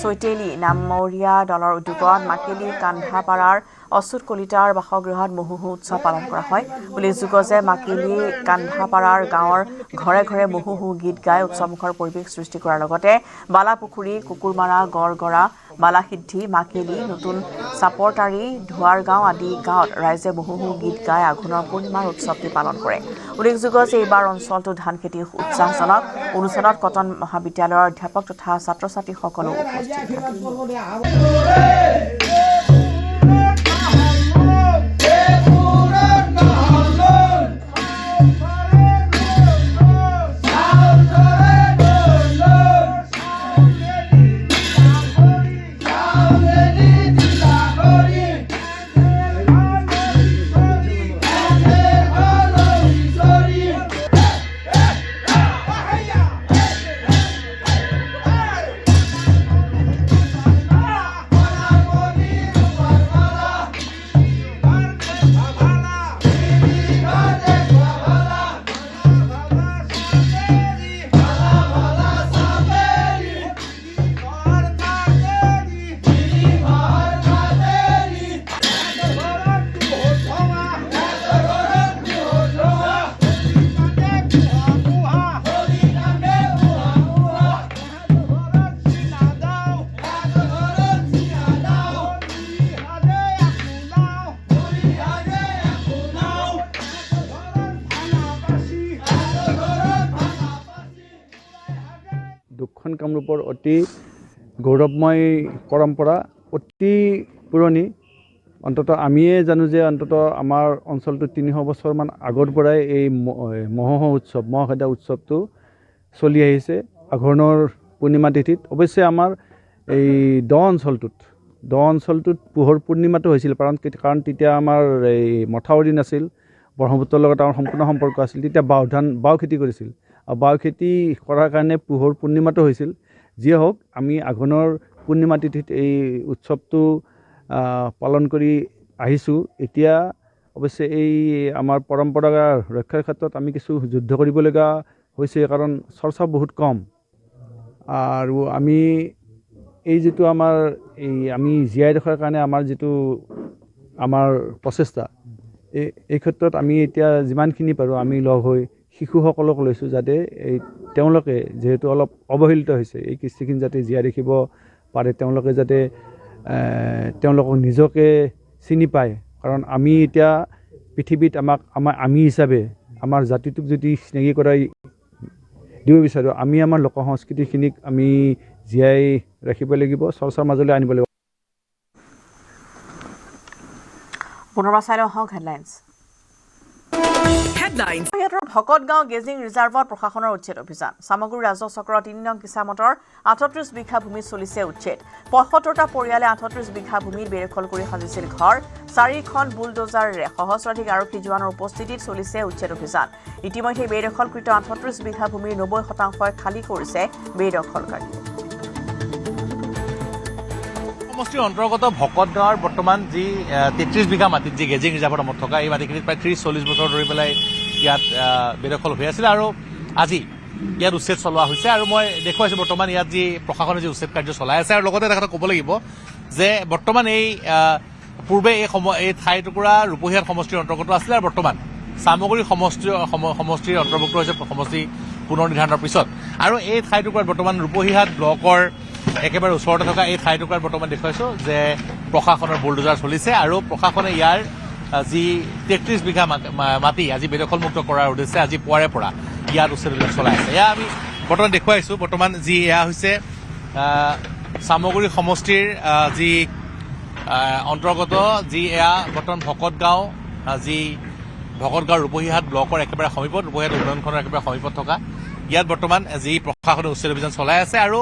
চৈতেলি নামৰীয়া দলৰ উদ্যোগত মাকেলি কান্ধাপাৰাৰ অচ্যুত কলিতাৰ বাসগৃহত মহোহো উৎসৱ পালন কৰা হয় উল্লেখযোগ্য যে মাকেলি কান্ধাপাৰাৰ গাঁৱৰ ঘৰে ঘৰে মহোহো গীত গাই উৎসৱমুখৰ পৰিৱেশ সৃষ্টি কৰাৰ লগতে বালাপুখুৰী কুকুৰমাৰা গড়গড়া বালাসিদ্ধি মাকেলি নতুন চাপৰতাৰী ধুৱাৰগাঁও আদি গাঁৱত ৰাইজে মহোহো গীত গাই আঘোণৰ পূৰ্ণিমাৰ উৎসৱটি পালন কৰে উল্লেখযোগ্য যে এইবাৰ অঞ্চলটো ধান খেতি উৎসাহজনক অনুষ্ঠানত কটন মহাবিদ্যালয়ৰ অধ্যাপক তথা ছাত্ৰ ছাত্ৰীসকলো উপস্থিত দক্ষিণ কামৰূপৰ অতি গৌৰৱময় পৰম্পৰা অতি পুৰণি অন্ততঃ আমিয়ে জানো যে অন্ততঃ আমাৰ অঞ্চলটো 300 বছৰমান আগৰ পৰাই এই মহোহো উৎসৱ মহ খেদা উৎসৱটো চলি আহিছে আঘোণৰ পূৰ্ণিমা তিথিত অৱশ্যে আমাৰ এই দ অঞ্চলটোত পোহৰ পূৰ্ণিমাটো হৈছিল কাৰণ তেতিয়া আমাৰ এই মথাউৰি নাছিল ব্ৰহ্মপুত্ৰৰ লগত আমাৰ সম্পূৰ্ণ সম্পৰ্ক আছিল তেতিয়া বাও খেতি কৰিছিল আৰু বাও খেতি কৰাৰ কাৰণে পোহৰ পূৰ্ণিমাটো হৈছিল যিয়ে হওক আমি আঘোণৰ পূৰ্ণিমা তিথিত এই উৎসৱটো পালন কৰি আহিছোঁ এতিয়া অৱশ্যে এই আমাৰ পৰম্পৰা ৰক্ষাৰ ক্ষেত্ৰত আমি কিছু যুদ্ধ কৰিবলগা হৈছে কাৰণ চৰ্চা বহুত কম আৰু আমি এই যিটো আমাৰ আমি জীয়াই ৰখাৰ কাৰণে আমাৰ যিটো আমাৰ প্ৰচেষ্টা এই ক্ষেত্ৰত আমি এতিয়া যিমানখিনি পাৰোঁ আমি লগ হৈ শিশুসকলক লৈছোঁ যাতে এই তেওঁলোকে যেহেতু অলপ অৱহেলিত হৈছে এই কৃষ্টিখিনি যাতে জীয়াই ৰাখিব পাৰে তেওঁলোকে যাতে তেওঁলোকক নিজকে চিনি পায় কাৰণ আমি এতিয়া পৃথিৱীত আমি হিচাপে আমাৰ জাতিটোক যদি চিনাকি কৰাই দিব বিচাৰোঁ আমি আমাৰ লোক সংস্কৃতিখিনিক আমি জীয়াই ৰাখিব লাগিব চৰ্চাৰ মাজলৈ আনিব লাগিব পুনৰবাৰ চাই লওঁ হেডলাইন্স ভকতগাঁও গেজিং ৰিজাৰ্ভত প্ৰশাসনৰ উচ্ছেদ অভিযান সামগ্ৰী ৰাজহ চক্ৰৰ 3 নং কিছামতৰ 38 বিঘা ভূমি চলিছে উচ্ছেদ 75টা পৰিয়ালে 38 বিঘা ভূমি বেদখল কৰি সাজিছিল ঘৰ 4খন বুলডোজাৰেৰে সহস্ৰাধিক আৰক্ষী জোৱানৰ উপস্থিতিত চলিছে উচ্ছেদ অভিযান ইতিমধ্যে বেদখলকৃত 38 বিঘা ভূমিৰ 90% খালী কৰিছে বেদখলকাৰী সমষ্টিৰ অন্তৰ্গত ভকতগাঁৱৰ বৰ্তমান যি 33 বিঘা মাটিত যি গেজিং ৰিজাৰ্ভৰ নামত থকা এই মাটিখিনিত প্ৰায় 30-40 বছৰ ধৰি পেলাই ইয়াত বেদখল হৈ আছিল আৰু আজি ইয়াত উচ্ছেদ চলোৱা হৈছে আৰু মই দেখুৱাইছোঁ বৰ্তমান ইয়াত যি প্ৰশাসনে যি উচ্ছেদ কাৰ্য চলাই আছে আৰু লগতে এটা কথা ক'ব লাগিব যে বৰ্তমান এই পূৰ্বে এই ঠাই টুকুৰা ৰূপহীয়াত সমষ্টিৰ অন্তৰ্গত আছিলে আৰু বৰ্তমান সামগ্ৰী সমষ্টিৰ অন্তৰ্ভুক্ত হৈছে সমষ্টি পুনৰ নিৰ্ধাৰণৰ পিছত আৰু এই ঠাইটুকুৰাত বৰ্তমান ৰূপহীহাট ব্লকৰ একেবাৰে ওচৰতে থকা এই ঠাইটুকুৰাত বৰ্তমান দেখুৱাইছোঁ যে প্ৰশাসনৰ বুলডোজাৰ চলিছে আৰু প্ৰশাসনে ইয়াৰ যি 33 বিঘা মাটি আজি বেদখলমুক্ত কৰাৰ উদ্দেশ্যে আজি পুৱাৰে পৰা ইয়াত উচ্ছেদ অভিযান চলাই আছে। এয়া আমি বৰ্তমান দেখুৱাইছোঁ। বৰ্তমান যি এয়া হৈছে চামগুৰি সমষ্টিৰ যি অন্তৰ্গত যি এয়া বৰ্তমান ভকতগাঁও যি ভকতগাঁও ৰূপহীহাট ব্লকৰ একেবাৰে সমীপত ৰূপহীহাট উন্নয়নখনৰ একেবাৰে সমীপত থকা ইয়াত বৰ্তমান যি প্ৰশাসনে উচ্ছেদ অভিযান চলাই আছে আৰু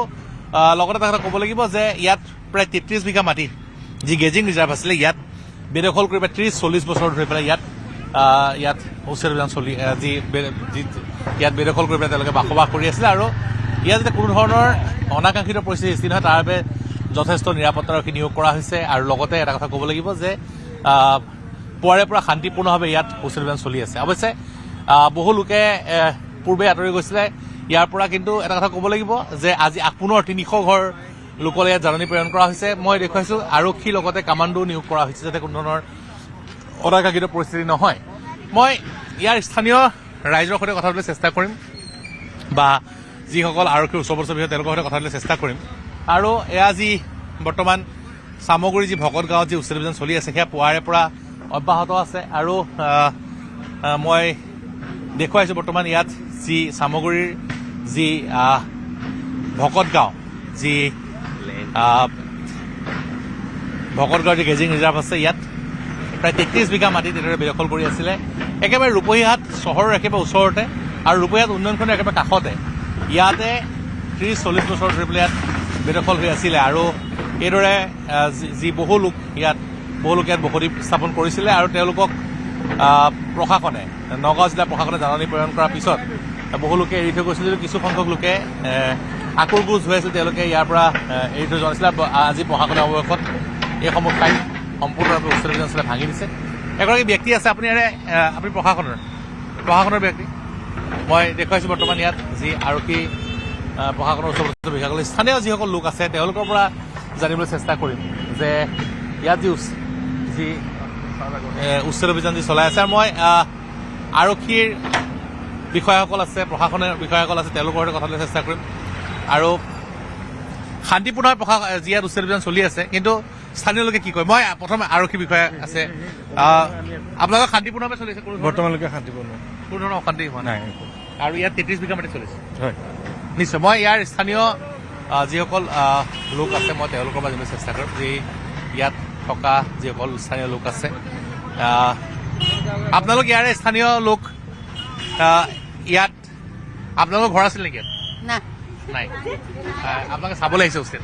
লগতে এটা কথা ক'ব লাগিব যে ইয়াত প্ৰায় 33 বিঘা মাটি যি গেজিং ৰিজাৰ্ভ আছিলে ইয়াত বেদখল কৰি প্ৰায় 30-40 বছৰ ধৰি পেলাই ইয়াত উচ্ছেদ অভিযান চলি যি ইয়াত বেদখল কৰি পেলাই তেওঁলোকে বসবাস কৰি আছিলে আৰু ইয়াত যাতে কোনো ধৰণৰ অনাকাংক্ষিত পৰিস্থিতি সৃষ্টি নহয় তাৰ বাবে যথেষ্ট নিৰাপত্তাৰক্ষী নিয়োগ কৰা হৈছে আৰু লগতে এটা কথা ক'ব লাগিব যে পুৱাৰে পৰা শান্তিপূৰ্ণভাৱে ইয়াত উচ্ছেদ অভিযান চলি আছে। অৱশ্যে বহু লোকে পূৰ্বে আঁতৰি গৈছিলে ইয়াৰ পৰা, কিন্তু এটা কথা ক'ব লাগিব যে আজি পুনৰ 300 ঘৰ লোকলৈ ইয়াত জাননী প্ৰেৰণ কৰা হৈছে। মই দেখুৱাইছোঁ আৰক্ষীৰ লগতে কামাণ্ডো নিয়োগ কৰা হৈছে যাতে কোনো ধৰণৰ অনাকাংক্ষিত পৰিস্থিতি নহয়। মই ইয়াৰ স্থানীয় ৰাইজৰ সৈতে কথা পাতিবলৈ চেষ্টা কৰিম বা যিসকল আৰক্ষীৰ উচ্চপদস্থ বিষয়া তেওঁলোকৰ সৈতে কথা পাতিবলৈ চেষ্টা কৰিম আৰু এয়া যি বৰ্তমান চামগুৰি যি ভকতগাঁৱত যি উচ্ছেদ অভিযান চলি আছে সেয়া পুৱাৰে পৰা অব্যাহত আছে আৰু মই দেখুৱাইছোঁ বৰ্তমান ইয়াত যি চামগুৰিৰ যি ভকতগাঁও যি ভকতগাঁৱৰ যি গেজিং ৰিজাৰ্ভ আছে ইয়াত প্ৰায় 33 বিঘা মাটি তেনেদৰে বেদখল কৰি আছিলে একেবাৰে ৰূপহীহাট চহৰৰ একেবাৰে ওচৰতে আৰু ৰূপহীহাট উন্নয়নখনৰ একেবাৰে কাষতে ইয়াতে 30-40 বছৰ ধৰি পেলাই ইয়াত বেদখল হৈ আছিলে আৰু এইদৰে যি বহু লোক ইয়াত বসতি স্থাপন কৰিছিলে আৰু তেওঁলোকক প্ৰশাসনে নগাঁও জিলা প্ৰশাসনে জাননী প্ৰেৰণ কৰাৰ পিছত বহু লোকে এৰি থৈ গৈছিল যদিও কিছুসংখ্যক লোকে আকুলগোজ হৈ আছিল তেওঁলোকে ইয়াৰ পৰা এৰি থৈ যোৱা নাছিলে। আজি প্ৰশাসনৰ অৱশেষত এইসমূহ ঠাইত সম্পূৰ্ণভাৱে উচ্ছেদ অভিযান চলাই ভাঙি দিছে। এগৰাকী ব্যক্তি আছে আপুনি প্ৰশাসনৰ ব্যক্তি মই দেখুৱাইছোঁ বৰ্তমান ইয়াত যি আৰক্ষী প্ৰশাসনৰ উচ্চপদস্থ বিষয়াসকলে স্থানীয় যিসকল লোক আছে তেওঁলোকৰ পৰা জানিবলৈ চেষ্টা কৰিম যে ইয়াত যি উচ্ছেদ অভিযান যি চলাই আছে আৰু মই আৰক্ষীৰ বিষয়াসকল আছে প্ৰশাসনৰ বিষয়াসকল আছে তেওঁলোকৰ সৈতে কথা পাতিবলৈ চেষ্টা কৰিম আৰু শান্তিপূৰ্ণভাৱে যি ইয়াত উচ্ছেদ অভিযান চলি আছে কিন্তু স্থানীয় লোকে কি কয়। মই প্ৰথমে আৰক্ষী বিষয়া আছে আপোনালোকৰ শান্তিপূৰ্ণভাৱে চলিছে বৰ্তমানলৈকে শান্তিপূৰ্ণ কোনো ধৰণৰ অশান্তি হোৱা নাই আৰু ইয়াত 33 বিঘা মাটি চলিছে হয় নিশ্চয়। মই ইয়াৰ স্থানীয় যিসকল লোক আছে মই তেওঁলোকৰ পৰা জানিবলৈ চেষ্টা কৰিম যি ইয়াত থকা যিসকল স্থানীয় লোক আছে আপোনালোক ইয়াৰে স্থানীয় লোক ইয়াত আপোনালোকৰ ঘৰ আছিল নেকি? নাই আপোনালোকে চাবলৈ আহিছে উচ্ছেদ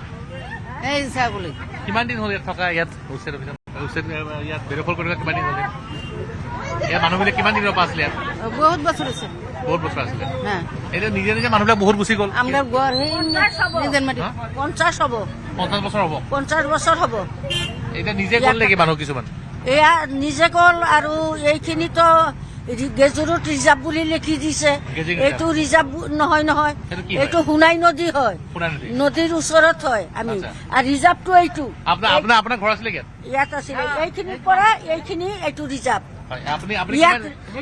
কিমান দিন হ'ল ইয়াত থকা ইয়াত উচ্ছেদ অভিযান ইয়াত বেদখল কৰি কিমান দিন হ'ল ইয়াত মানুহবিলাক কিমান দিনৰ পৰা আছিলে ইয়াত? বহুত বছৰ আছে এতিয়া নিজে নিজে মানুহবিলাক বহুত গুচি গ'ল। 50 বছৰ হ'ব এতিয়া নিজে গ'ল নেকি মানুহ কিছুমান? এয়া নিজে গ'ল আৰু এইখিনিতো গেজুৰুত ৰিজাৰ্ভ বুলি লিখি দিছে। এইটো ৰিজাৰ্ভ নহয় এইটো সোণাই নদী হয়, নদীৰ ওচৰত হয় আমি আৰু ৰিজাৰ্ভটো এইটো আপোনাৰ ঘৰ আছিলে ইয়াত আছিলে এইখিনিৰ পৰা এইখিনি এইটো ৰিজাৰ্ভ।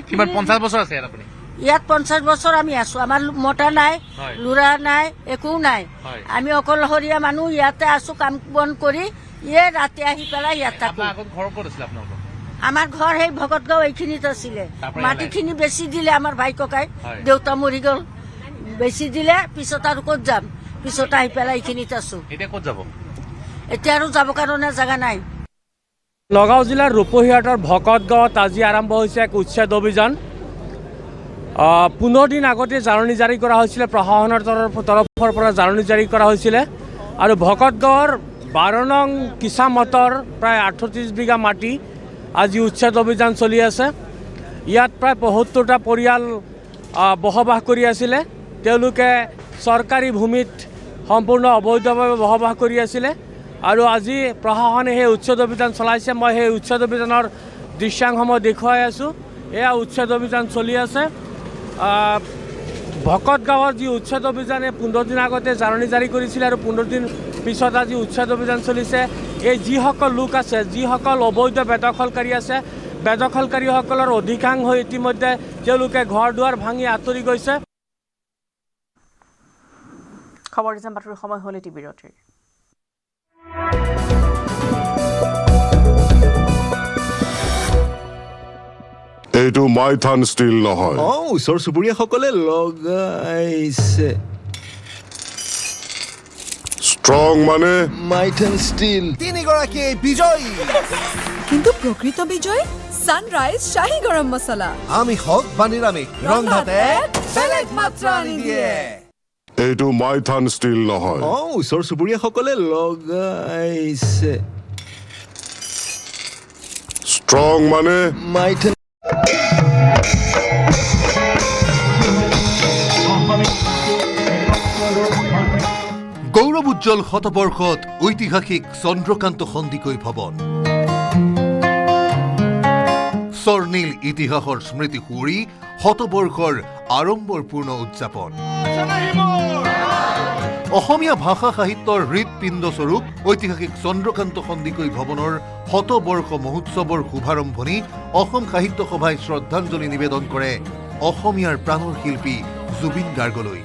কিমান 50 বছৰ আছে আপুনি ইয়াত 50 বছৰ আমি আছো। আমাৰ মতা নাই ল'ৰা নাই একো নাই, আমি অকলশৰীয়া মানুহ ইয়াতে আছো কাম বন কৰি ৰাতি আহি পেলাই ইয়াত থাকো। আমাৰ ঘৰ সেই ভকতগাঁও এইখিনিত আছিলে। মাটিখিনি বেছি দিলে আমাৰ ভাই ককাই, দেউতা মৰি গ'ল, বেছি দিলে পিছত আৰু ক'ত যাম, পিছত আহি পেলাই এইখিনিত আছো। এতিয়া আৰু যাব কাৰণে জাগা নাই। নগাঁও জিলাৰ ৰূপহীহাটৰ ভকতগাঁৱত আজি আৰম্ভ হৈছে এক উচ্ছেদ অভিযান। 15 দিন আগতে জাননী জাৰি কৰা হৈছিলে, প্ৰশাসনৰ তৰফৰ পৰা জাননী জাৰি কৰা হৈছিলে আৰু ভকতগাঁৱৰ 12 নং কিছামতৰ প্ৰায় 38 বিঘা মাটি আজি উচ্ছেদ অভিযান চলি আছে। ইয়াত প্ৰায় 72টা পৰিয়াল বসবাস কৰি আছিলে। তেওঁলোকে চৰকাৰী ভূমিত সম্পূৰ্ণ অবৈধভাৱে বসবাস কৰি আছিলে আৰু আজি প্ৰশাসনে সেই উচ্ছেদ অভিযান চলাইছে। মই সেই উচ্ছেদ অভিযানৰ দৃশ্যাংশসমূহ দেখুৱাই আছোঁ। এয়া উচ্ছেদ অভিযান চলি আছে। ভকতগাঁৱৰ যি উচ্ছেদ অভিযানে 15 দিন আগতে জাননী জাৰি কৰিছিলে আৰু 15 দিন পিছত আজি উচ্ছেদ অভিযান চলিছে। এই যিসকল লোক আছে, যিসকল অবৈধ বেদখলকাৰী আছে, বেদখলকাৰীসকলৰ অধিকাংশ ইতিমধ্যে তেওঁলোকে ঘৰ দুৱাৰ ভাঙি আঁতৰি গৈছে। খবৰ দিছে বাতৰিৰ সময় হ'ল এটি বিৰতিৰ। এইটো মাইথান ষ্টিল নহয়। ওচৰ চুবুৰীয়াসকলে লগাইছে। ষ্ট্ৰং মানে মাইথান ষ্টিল। তিনিগৰাকী বিজয়ী। কিন্তু প্ৰকৃত বিজয় সানৰাইজ শাহী গৰম মছলা। আমি হওক বা নিৰামিষ ৰন্ধাতে বেলেগ মাত্ৰা আনি দিয়ে। এইটো মাইথান ষ্টিল নহয়। ওচৰ চুবুৰীয়াসকলে লগাইছে। ষ্ট্ৰং মানে মাইথান। গৌৰৱ উজ্জ্বল শতবৰ্ষত ঐতিহাসিক চন্দ্ৰকান্ত সন্দিকৈ ভৱন। স্বৰ্ণীল ইতিহাসৰ স্মৃতি সুঁৱৰি শতবৰ্ষৰ আড়ম্বৰপূৰ্ণ উদযাপন। অসমীয়া ভাষা সাহিত্যৰ হৃদপিণ্ডস্বৰূপ ঐতিহাসিক চন্দ্ৰকান্ত সন্দিকৈ ভৱনৰ শতবৰ্ষ মহোৎসৱৰ শুভাৰম্ভণি অসম সাহিত্য সভাই শ্ৰদ্ধাঞ্জলি নিবেদন কৰে অসমীয়াৰ প্ৰাণৰ শিল্পী জুবিন গাৰ্গলৈ।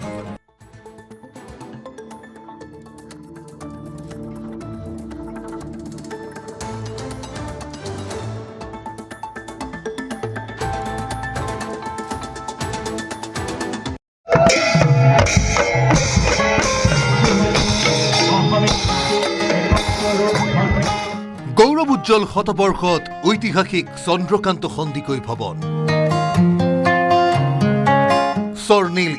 গৌৰৱ উজ্জ্বল শতবৰ্ষত ঐতিহাসিক চন্দ্ৰকান্ত সন্দিকৈ ভৱন। স্বৰ্ণীল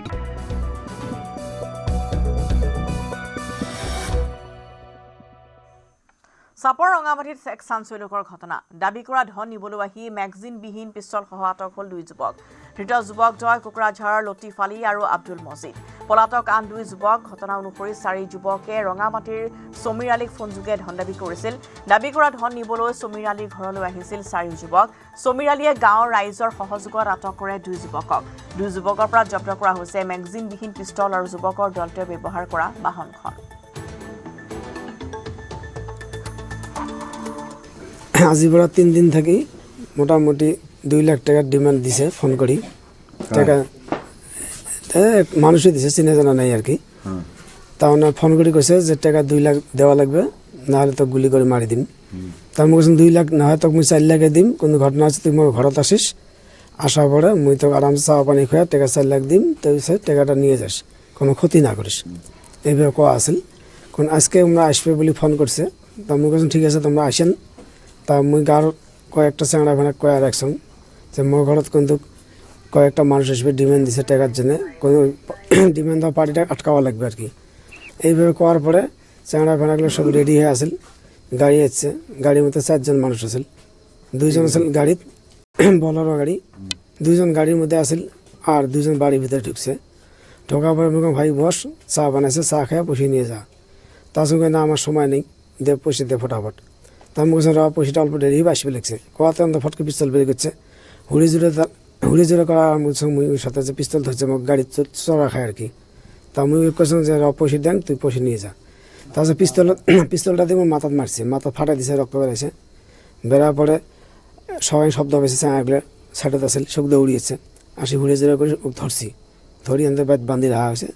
চাপৰ ৰঙামাটিত এক চাঞ্চল্যকৰ ঘটনা। দাবী কৰা ধন নিবলৈ আহি মেগজিনবিহীন পিষ্টলসহ আটক হ'ল 2 যুৱক। ধৃত যুৱক জয় কোকৰাঝাৰৰ লতিফ আলী আৰু আব্দুল মজিদ। পলাতক আন 2 যুৱক। ঘটনা অনুসৰি 4 যুৱকে ৰঙামাটিৰ সমীৰ আলীক ফোনযোগে ধন দাবী কৰিছিল। দাবী কৰা ধন নিবলৈ সমীৰ আলীৰ ঘৰলৈ আহিছিল 4 যুৱক। সমীৰ আলীয়ে গাঁৱৰ ৰাইজৰ সহযোগত আটক কৰে 2 যুৱকক। 2 যুৱকৰ পৰা জব্দ কৰা হৈছে মেগজিনবিহীন পিষ্টল আৰু যুৱকৰ দলটোৱে ব্যৱহাৰ কৰা বাহনখন। আজিৰ পৰা 3 দিন থাকি মোটামুটি 2 লাখ টাকার ডিমান্ড দিছে ফোন করি। টাকা মানুষই দিছে, চিনে জানা নাই আর কি। তাহলে ফোন করে কৈছে যে টাকা 2 লাখ দেওয়া লাগবে, নাহলে তো গুলি করে মারি দিম। তার মুখ 2 লাখ না হয় তোকে 4 লাখে দিম, কোনো ঘটনা আছে তুই মোর ঘরত আসিস, আসার পরে মুই তো আরামসে চাওয়া পানি খুঁয়া টাকা 4 লাখ দিম, তুই সে টাকাটা নিয়ে যাস, কোনো ক্ষতি না করিস। এইভাবে কোয়া আসল। কোন আজকে আমরা আসবে বলে ফোন করছে। তা মুখ ঠিক আছে তোমরা আসেন। তা মুই গাঁর কয়েকটা চ্যাংড়া ভেনা কয়া রাখছুন যে মোর ঘরত কিন্তু কয়েকটা মানুষ আসবে ডিমান্ড দিছে টাকার জন্য, কোনো ডিমান্ড দেওয়া পার্টিটা আটকাওয়া লাগবে আর কি। এইভাবে করার পরে চ্যাংড়া ভেনাগুলো সব রেডি হয়ে আসেল। গাড়ি আসছে, গাড়ির মধ্যে 4 জন মানুষ আসেল। 2 জন আসেল গাড়িত, বলারও গাড়ি। 2 জন গাড়ির মধ্যে আসেল আর 2 জন বাড়ির ভিতরে ঢুকছে। ঢোকার পরে মুখে ভাই বস, চা বানাইছে, চা খেয়ে পয়সা নিয়ে যা। তার সঙ্গে না আমার সময় নেই, দে পয়সা দে ফটাফট। তার মুখে পয়সাটা অল্প দেরি আসবে লাগছে। কোয়াতে অন্ত ফটকে পিস্তল বেরিয়ে করছে। হুড়ি জুড়ে করা মুই সাথে যে পিস্তল ধরছে মোক গাড়ি চড়া খায় আর কি। তা মুই কেছেন যে পয়সা দেন, তুই পয়সা নিয়ে যা। তারপর পিস্তলটা দিয়ে মোর মাথাত মারছে, মাথা ফাটাই দিছে, রক্ত বেড়েছে। বেড়ার পরে সবাই শব্দ পেয়েছে, চাঁগুলো সাইডত আসেল, চোখ দিয়ে উড়িয়েছে। আসি হুড়ি জুড়ে করে ধরছি, ধরি আনতে বাইত বান্ধি রাখা হয়েছে।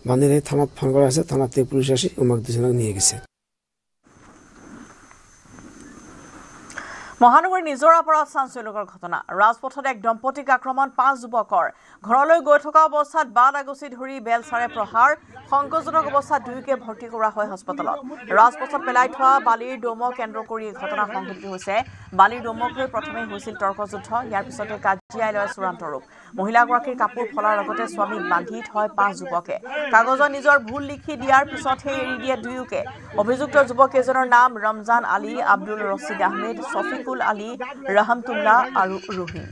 বান্ধি রেখে থানাত ফোন করা হয়েছে, থানার থেকে পুলিশ আসি আমাকে 2 জনক নিয়ে গেছে। মহানগৰীৰ নিজৰা পাৰত চাঞ্চল্যকৰ ঘটনা। ৰাজপথত এক দম্পতীক আক্ৰমণ 5 যুৱকৰ। ঘৰলৈ গৈ থকা অৱস্থাত বাট আগচি ধৰি বেলচাৰে প্ৰহাৰ। সংকটজনক অৱস্থাত 2কে ভৰ্তি কৰা হয় হাস্পতালত। ৰাজপথত পেলাই থোৱা বালিৰ দমক কেন্দ্ৰ কৰি এই ঘটনা সংঘটিত হৈছে। বালিৰ দমক লৈ প্ৰথমে হৈছিল তৰ্কযুদ্ধ, ইয়াৰ পিছতে কাজিয়াই লয় চূড়ান্ত ৰূপ। মহিলাগৰাকীৰ কাপোৰ ফলাৰ লগতে স্বামীক বান্ধি থয় 5 যুৱকে। কাগজত নিজৰ ভুল লিখি দিয়াৰ পিছতহে এৰি দিয়ে 2কে। অভিযুক্ত যুৱককেইজনৰ নাম ৰমজান আলী, আব্দুল ৰছিদ আহমেদ, ছফিকুল আলী, ৰহমতুল্লাহ আৰু ৰুহিম।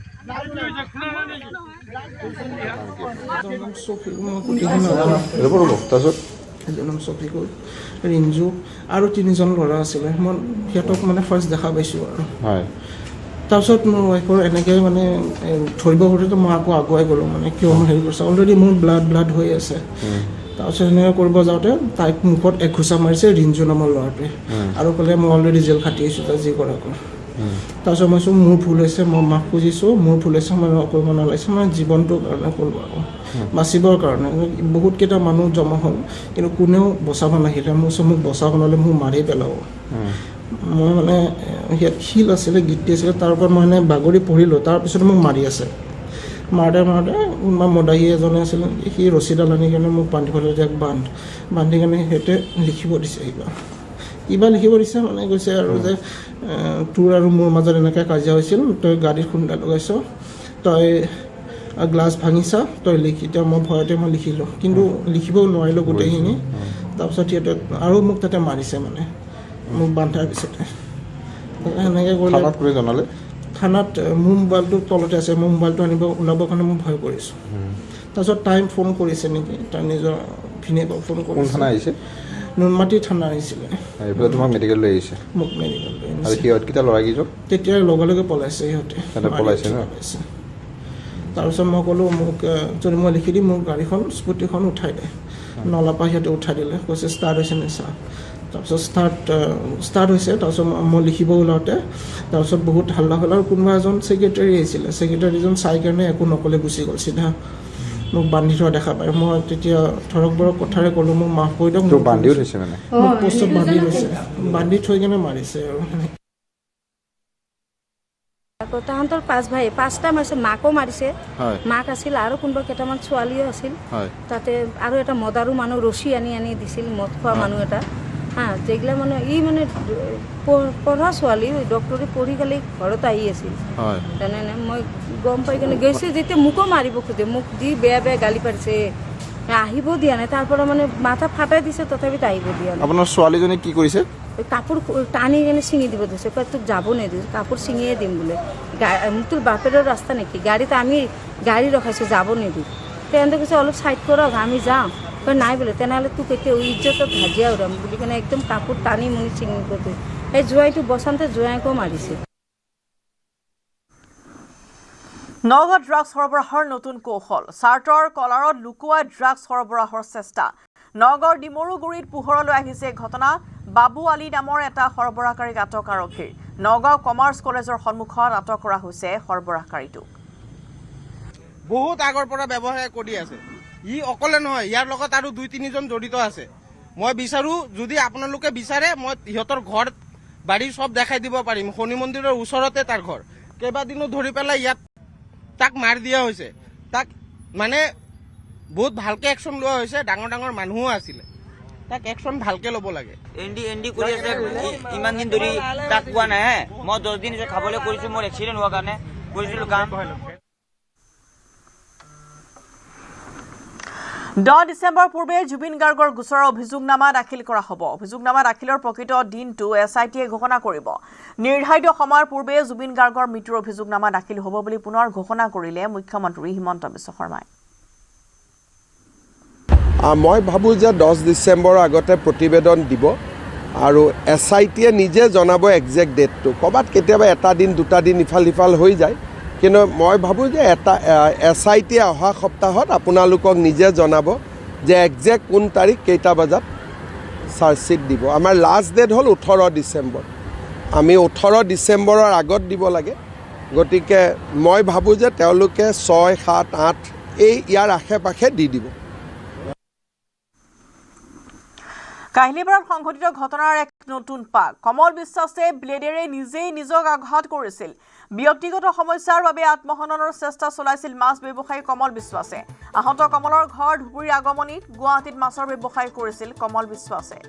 ৰিঞ্জু আৰু 3 জন ল'ৰা আছিলে। মই সিহঁতক মানে ফাৰ্ষ্ট দেখা পাইছোঁ আৰু তাৰপিছত মোৰ ৱাইফৰ এনেকৈ মানে ধৰিব কৰোঁতে মই আকৌ আগুৱাই গ'লোঁ, মানে কিয় মই হেৰি কৰিছোঁ, অলৰেডি মোৰ ব্লাড হৈ আছে। তাৰপিছত সেনেকৈ কৰিব যাওঁতে তাইক মুখত 1 ঘোচা মাৰিছে ৰিঞ্জু নামৰ ল'ৰাটোৱে, আৰু ক'লে মই অলৰেডি জেল খাটি আহিছোঁ তাই যি কৰা কৰ। তাৰপিছত মই মোৰ ভুল হৈছে, মই মাক খুজিছোঁ, মোৰ ভুল হৈছে, মই কৰিব নালাগিছে, মই জীৱনটোৰ কাৰণে কৰিব আৰু বাচিবৰ কাৰণে বহুতকেইটা মানুহ জমা হ'ল কিন্তু কোনেও বচাব নাহিলে মোক বচাব নহ'লে মোক মাৰি পেলাব মই মানে ইয়াত শিল আছিলে গিটি আছিলে তাৰ ওপৰত মই মানে বাগৰি পৰিলোঁ তাৰপিছত মোক মাৰি আছে মাৰোঁতে কোনোবা মদাহী এজনে আছিলে সি ৰছীডাল আনি কিনে মোক বান্ধি পেলাই যে বান্ধি কিনে সিহঁতে লিখিব দিছে কিবা লিখিব দিছে মানে কৈছে আৰু যে তোৰ আৰু মোৰ মাজত এনেকৈ কাজিয়া হৈছিল তই গাড়ীত খুন্দা লগাইছ তই গ্লাছ ভাঙিছা তই লিখি এতিয়া মই ভয়তে মই লিখিলোঁ কিন্তু লিখিবও নোৱাৰিলোঁ গোটেইখিনি তাৰপিছত সিহঁতে আৰু মোক তাতে মাৰিছে মানে মোক বান্ধাৰ পিছতে সেনেকৈ কৰি জনালে থানাত মোৰ মোবাইলটো তলতে আছে মোৰ মোবাইলটো ওলাবৰ কাৰণে মই ভয় কৰিছোঁ তাৰপিছত টাইম ফোন কৰিছে নেকি তাৰ নিজৰ ভিনিয়েকক ফোন কৰিছে নুনমাটি থানা আহিছিলে তোমাক মেডিকেল লৈ আহিছে মোক মেডিকেল লৈ আৰু সিহঁতকেইটা ল'ৰাকেইজন তেতিয়া লগে পলাইছে সিহঁতে পলাইছে ন তাৰপিছত মই ক'লোঁ মোক যদি মই লিখি দিম মোৰ গাড়ীখন স্কুটিখন উঠাই দে নলাপা সিহঁতে উঠাই দিলে কৈছে ষ্টাৰ্ট হৈছে নে চা তাৰপিছত ষ্টাৰ্ট হৈছে তাৰপিছত মই লিখিব ওলাওঁতে তাৰপিছত বহুত হাল্লা হ'ল আৰু কোনোবা এজন ছেক্ৰেটাৰী আহিছিলে ছেক্ৰেটাৰীজন চাই কাৰণে একো নক'লে গুচি গ'ল চিধা মোক বান্ধি থোৱা দেখা পায় মই তেতিয়া ধৰক বৰক কথাৰে ক'লোঁ মোক মাফ কৰি দিয়ক মোক বান্ধিও থৈছে মানে মোক পোষ্টত বান্ধি থৈছে বান্ধি থৈ কিনে মাৰিছে আৰু তাহাঁতৰ 5 ভাই 5টা মাৰিছে মাকো মাৰিছে মাক আছিল আৰু কোনোবা কেইটামান ছোৱালীও আছিল তাতে আৰু এটা মদাৰু মানুহ ৰছী আনি দিছিল মদ খোৱা মানুহ এটা যেগিলা মানে মানে পঢ়া ছোৱালী ডক্টৰে পঢ়ি খালি ঘৰত আহি আছিল জানেনে মই গম পাই কিনে গৈছে যেতিয়া মোকো মাৰিব খোজে মোক দি বেয়া গালি পাৰিছে আহিব দিয়া নাই তাৰ পৰা মানে মাথা ফাটাই দিছে তথাপিতো আহিব দিয়া নাই আপোনাৰ ছোৱালীজনী কি কৰিছে কাপোৰ টানি কিনে ছিঙি দিব ধৰিছে কয় তোক যাব নিদিওঁ কাপোৰ ছিঙিয়ে দিম বোলে তোৰ বাপেৰৰ ৰাস্তা নেকি গাড়ীত আমি গাড়ী ৰখাইছোঁ যাব নিদিওঁ তেহেঁতে কৈছে অলপ ছাইড কৰক আমি যাওঁ নাই বোলে তেনেহ'লে তোক এতিয়া ইজ্জতত হাজিৰা উৰাম বুলি কিনে একদম কাপোৰ টানি মুনি ছিঙি কৰি সেই জোৱাইটো বসন্তে জোৱাইকো মাৰিছে নগাঁও ড্ৰাগছ সৰবৰাহৰ নতুন কৌশল চাৰ্টৰ কলাৰত লুকুৱাই ড্ৰাগছ সৰবৰাহৰ চেষ্টা নগাঁৱৰ ডিমৰুগুৰিত পোহৰলৈ আহিছে ঘটনা বাবু আলী নামৰ এটা সৰবৰাহকাৰীক আটক আৰক্ষীৰ নগাঁও কমাৰ্চ কলেজৰ সন্মুখত আটক কৰা হৈছে সৰবৰাহকাৰীটোক বহুত আগৰ পৰা ব্যৱসায় কৰি আছে ই অকলে নহয় ইয়াৰ লগত আৰু 2-3জন জড়িত আছে মই বিচাৰো যদি আপোনালোকে বিচাৰে মই ইহঁতৰ ঘৰ বাড়ি সব দেখাই দিব পাৰিম শনি মন্দিৰৰ ওচৰতে তাৰ ঘৰ কেইবাদিনো ধৰি পেলাই ইয়াত তাক মাৰ দিয়া হৈছে তাক মানে বহুত ভালকে একশন লোৱা হৈছে ডাঙৰ মানুহও আছিল তাক একশন ভালকে ল'ব লাগে এনডি কৰি আছে ইমান দিন ধৰি তাক কোৱা নাই মই 10 দিন খাবলৈ কৰিছো মোৰ এক্সিডেন্ট হোৱাৰ কাৰণে কৰিছিলো কাম 10 ডিচেম্বৰ পূৰ্বে জুবিন গাৰ্গৰ গোচৰৰ অভিযোগনামা দাখিল কৰা হ'ব অভিযোগনামা দাখিলৰ প্ৰকৃত দিনটো এছআইটিয়ে ঘোষণা কৰিব নিৰ্ধাৰিত সময়ৰ পূৰ্বে জুবিন গাৰ্গৰ মৃত্যুৰ অভিযোগনামা দাখিল হ'ব বুলি পুনৰ ঘোষণা কৰিলে মুখ্যমন্ত্ৰী হিমন্ত বিশ্ব শৰ্মাই মই ভাবোঁ যে 10 ডিচেম্বৰৰ আগতে প্ৰতিবেদন দিব আৰু এছআইটিয়ে নিজে জনাব একজেক্ট ডেটটো ক'ৰবাত কেতিয়াবা এটা দিন দুটা দিন ইফাল সিফাল হৈ যায় কিন্তু মই ভাবোঁ যে এটা এছআইটিয়ে অহা সপ্তাহত আপোনালোকক নিজে জনাব যে একজেক্ট কোন তাৰিখ কেইটা বজাত চাৰ্জশ্বিট দিব আমাৰ লাষ্ট ডেট হ'ল 18 ডিচেম্বৰ আমি 18 ডিচেম্বৰৰ আগত দিব লাগে গতিকে মই ভাবোঁ যে তেওঁলোকে 6, 7, 8 এই ইয়াৰ আশে পাশে দি দিব কাহিলীপাৰাত সংঘটিত ঘটনাৰ এক নতুন পাক কমল বিশ্বাসে ব্লেডেৰে নিজেই নিজক আঘাত কৰিছিল ব্যক্তিগত সমস্যাৰ বাবে আত্মহননৰ চেষ্টা চলাইছিল মাছ ব্যৱসায়ী কমল বিশ্বাসে আহত কমলৰ ঘৰ ধুবুৰী আগমনিত গুৱাহাটীত মাছৰ ব্যৱসায় কৰিছিল কমল বিশ্বাসে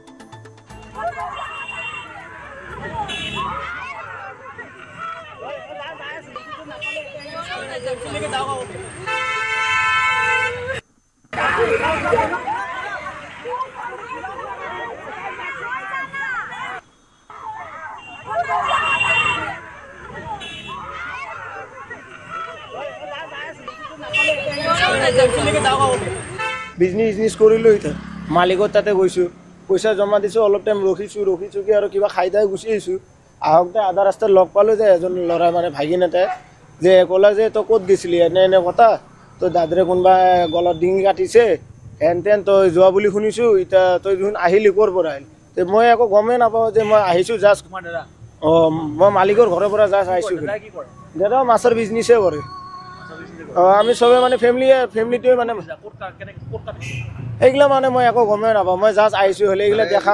বিজনেছ কৰিলোঁ এতিয়া মালিকৰ তাতে গৈছোঁ পইচা জমা দিছোঁ অলপ টাইম ৰখিছোঁ কি আৰু কিবা খাই দাই গুচি আহিছোঁ আহোঁতে আধা ৰাস্তাত লগ পালোঁ যে এজন ল'ৰা মানে ভাগিন এটাই যে ক'লা যে তই ক'ত গৈছিলি এনে কথা তই দাদৰে কোনোবা গলত ডিঙি কাটিছে হেন তই যোৱা বুলি শুনিছোঁ এতিয়া তই দেখোন আহিলি ক'ৰ পৰা আহিলি তে মই একো গমেই নাপাওঁ যে মই আহিছোঁ জাষ্ট মই মালিকৰ ঘৰৰ পৰা জাষ্ট আহিছোঁ দাদা মাছৰ বিজনেছে কৰে আমি চবে মানে ফেমিলিটোৱে মানে এইগিলা মানে মই একো গমেই নাপাওঁ মই জাষ্ট আহিছোঁ হ'লে এইগিলা দেখা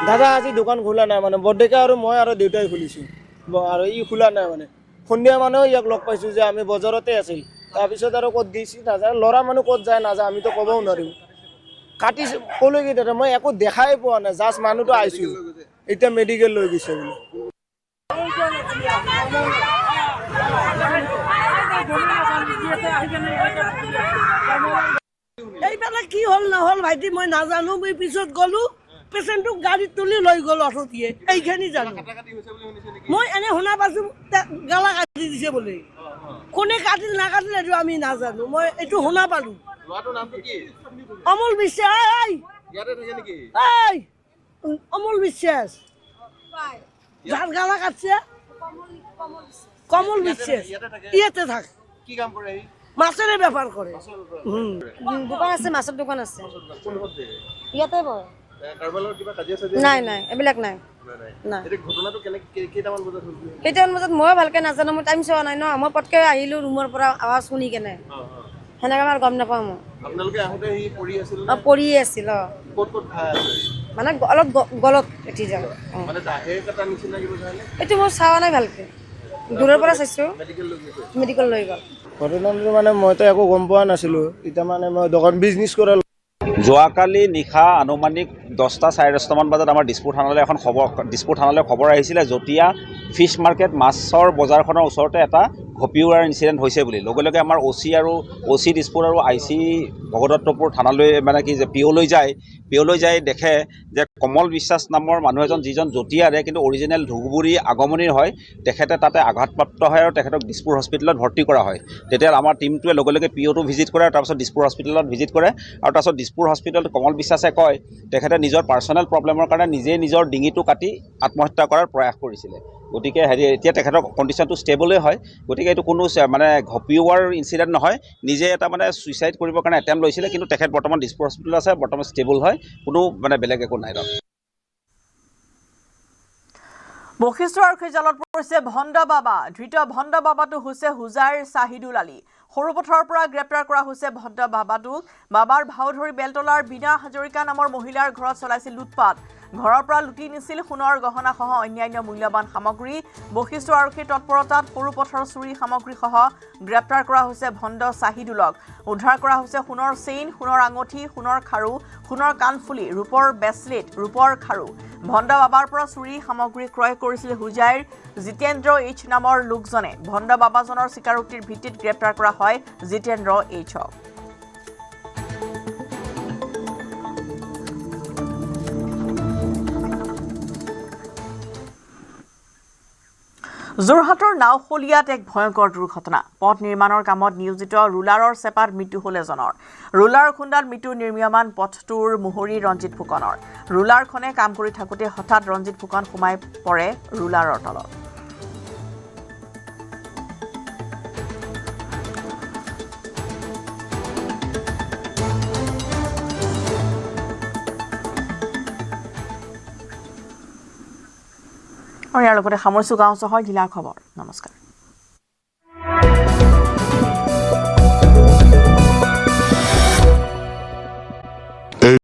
দাদা আজি দোকান খোলা নাই মানে বৰডেকা আৰু মই আৰু দেউতাই খুলিছোঁ আৰু ই খোলা নাই মানে সন্ধিয়া মানুহ ইয়াক লগ পাইছোঁ যে আমি বজাৰতে আছিল তাৰপিছত আৰু ক'ত গৈছি নাযায় ল'ৰা মানুহ ক'ত যায় নাযায় আমিতো ক'বও নোৱাৰিম কাটি ক'লৈ কি দাদা মই একো দেখাই পোৱা নাই জাষ্ট মানুহটো আহিছোঁ এতিয়া মেডিকেল লৈ গৈছে বোলে এইফালে কি হ'ল নহ'ল ভাইটি মই নাজানো মই পিছত গ'লো পেচেণ্টটোক গাড়ীত তুলি লৈ গ'ল অথতিয়ে এইখিনি জানো মই এনে শুনা পাইছোঁ গালা কাটি দিছে বুলি কোনে কাটিল নাকাটিল এইটো আমি নাজানো মই এইটো শুনা পালোঁ অমল বিশ্বাস অমল বিশ্বাস যাৰ গালা কাটছে কমল বিশ্বাস ইয়াতে থাক কি কাম কৰে মাছেৰে বেপাৰ কৰে দোকান আছে মাছৰ দোকান আছে ইয়াতে বয় নাই নাই এইবিলাক নাই কেইটামান বজাত মই ভালকে নাজানো মই টাইম চোৱা নাই ন মই পটকে আহিলো ৰুমৰ পৰা আৱাজ শুনি কেনে সেনেকে আমাৰ গম নাপাওঁ মই পৰি আছিল মানে অলপ গলত এটি যাওঁ এইটো মই চোৱা নাই ভালকে দূৰৰ পৰা চাইছোঁ মেডিকেল লৈ গ'ল ঘটনাটো মানে মইতো একো গম পোৱা নাছিলোঁ এতিয়া মানে মই দোকান বিজনেছ কৰা যোৱাকালি নিশা আনুমানিক 10টা 10:30মান বজাত আমাৰ দিছপুৰ থানালৈ খবৰ আহিছিলে জটিয়া ফিছ মাৰ্কেট মাছৰ বজাৰখনৰ ওচৰতে এটা ঘপিওৱাৰ ইনচিডেণ্ট হৈছে বুলি লগে লগে আমাৰ OC দিছপুৰ আৰু IC ভগদত্তপুৰ থানালৈ মানে কি যে পিঅ'লৈ যায় দেখে যে কমল বিশ্বাস নামৰ মানুহ এজন যিজন জটিয়াৰে কিন্তু অৰিজিনেল ধুবুৰী আগমনিৰ হয় তেখেতে তাতে আঘাতপ্ৰাপ্ত হয় আৰু তেখেতক দিছপুৰ হস্পিটেলত ভৰ্তি কৰা হয় তেতিয়া আমাৰ টিমটোৱে লগে লগে পিঅ'টো ভিজিট কৰে আৰু তাৰপিছত দিছপুৰ হস্পিটেলত ভিজিট কৰে আৰু তাৰপিছত দিছপুৰ হস্পিটেলত কমল বিশ্বাসে কয় তেখেতে নিজৰ পাৰ্চনেল প্ৰব্লেমৰ কাৰণে নিজে নিজৰ ডিঙিটো কাটি আত্মহত্যা কৰাৰ প্ৰয়াস কৰিছিলে গতিকে এতিয়া তেখেতৰ কণ্ডিশ্যনটো ষ্টেবলেই হয় গতিকে এইটো কোনো মানে ঘপিওৱাৰ ইনচিডেণ্ট নহয় নিজে এটা মানে ছুইচাইড কৰিবৰ কাৰণে এটেম্প লৈছিলে কিন্তু তেখেত বৰ্তমান দিছপুৰ হস্পিটেলত আছে বৰ্তমান ষ্টেবল হয় কোনো মানে বেলেগ একো নাই বশিষ্ঠ আৰক্ষীৰ জালত পৰিছে ভণ্ড বাবা ধৃত ভণ্ড বাবাটো হৈছে হুজাইৰ চাহিদুল আলী সৰুপথাৰৰ পৰা গ্ৰেপ্তাৰ কৰা হৈছে ভণ্ড বাবাটোক বাবাৰ ভাও ধৰি বেলতলাৰ বিনা হাজৰিকা নামৰ মহিলাৰ ঘৰত চলাইছিল লুটপাট ঘৰৰ পৰা লুটি নিছিল সোণৰ গহনাসহ অন্যান্য মূল্যৱান সামগ্ৰী বশিষ্ঠ আৰক্ষীৰ তৎপৰতাত সৰুপথাৰৰ চুৰি সামগ্ৰীসহ গ্ৰেপ্তাৰ কৰা হৈছে ভণ্ড চাহিদুলক উদ্ধাৰ কৰা হৈছে সোণৰ চেইন সোণৰ আঙঠি সোণৰ খাৰু সোণৰ কাণফুলি ৰূপৰ বেছলেট ৰূপৰ খাৰু ভণ্ড বাবাৰ পৰা চুৰি সামগ্ৰী ক্ৰয় কৰিছিল হুজাইৰ জিতেন্দ্ৰ এইচ নামৰ লোকজনে ভণ্ড বাবাজনৰ স্বীকাৰোক্তিৰ ভিত্তিত গ্ৰেপ্তাৰ কৰা হয় জিতেন্দ্ৰ এইচক যোৰহাটৰ নাওখলিয়াত এক ভয়ংকৰ দুৰ্ঘটনা পথ নিৰ্মাণৰ কামত নিয়োজিত ৰুলাৰৰ চেপাত মৃত্যু হ'ল এজনৰ ৰুলাৰ খুন্দাত মৃত্যু নিৰ্মীয়মান পথটোৰ মুহুৰী ৰঞ্জিত ফুকনৰ ৰুলাৰখনে কাম কৰি থাকোঁতে হঠাৎ ৰঞ্জিত ফুকন সোমাই পৰে ৰুলাৰৰ তলত আৰু ইয়াৰ লগতে সামৰিছোঁ গাঁও চহৰ জিলাৰ খবৰ নমস্কাৰ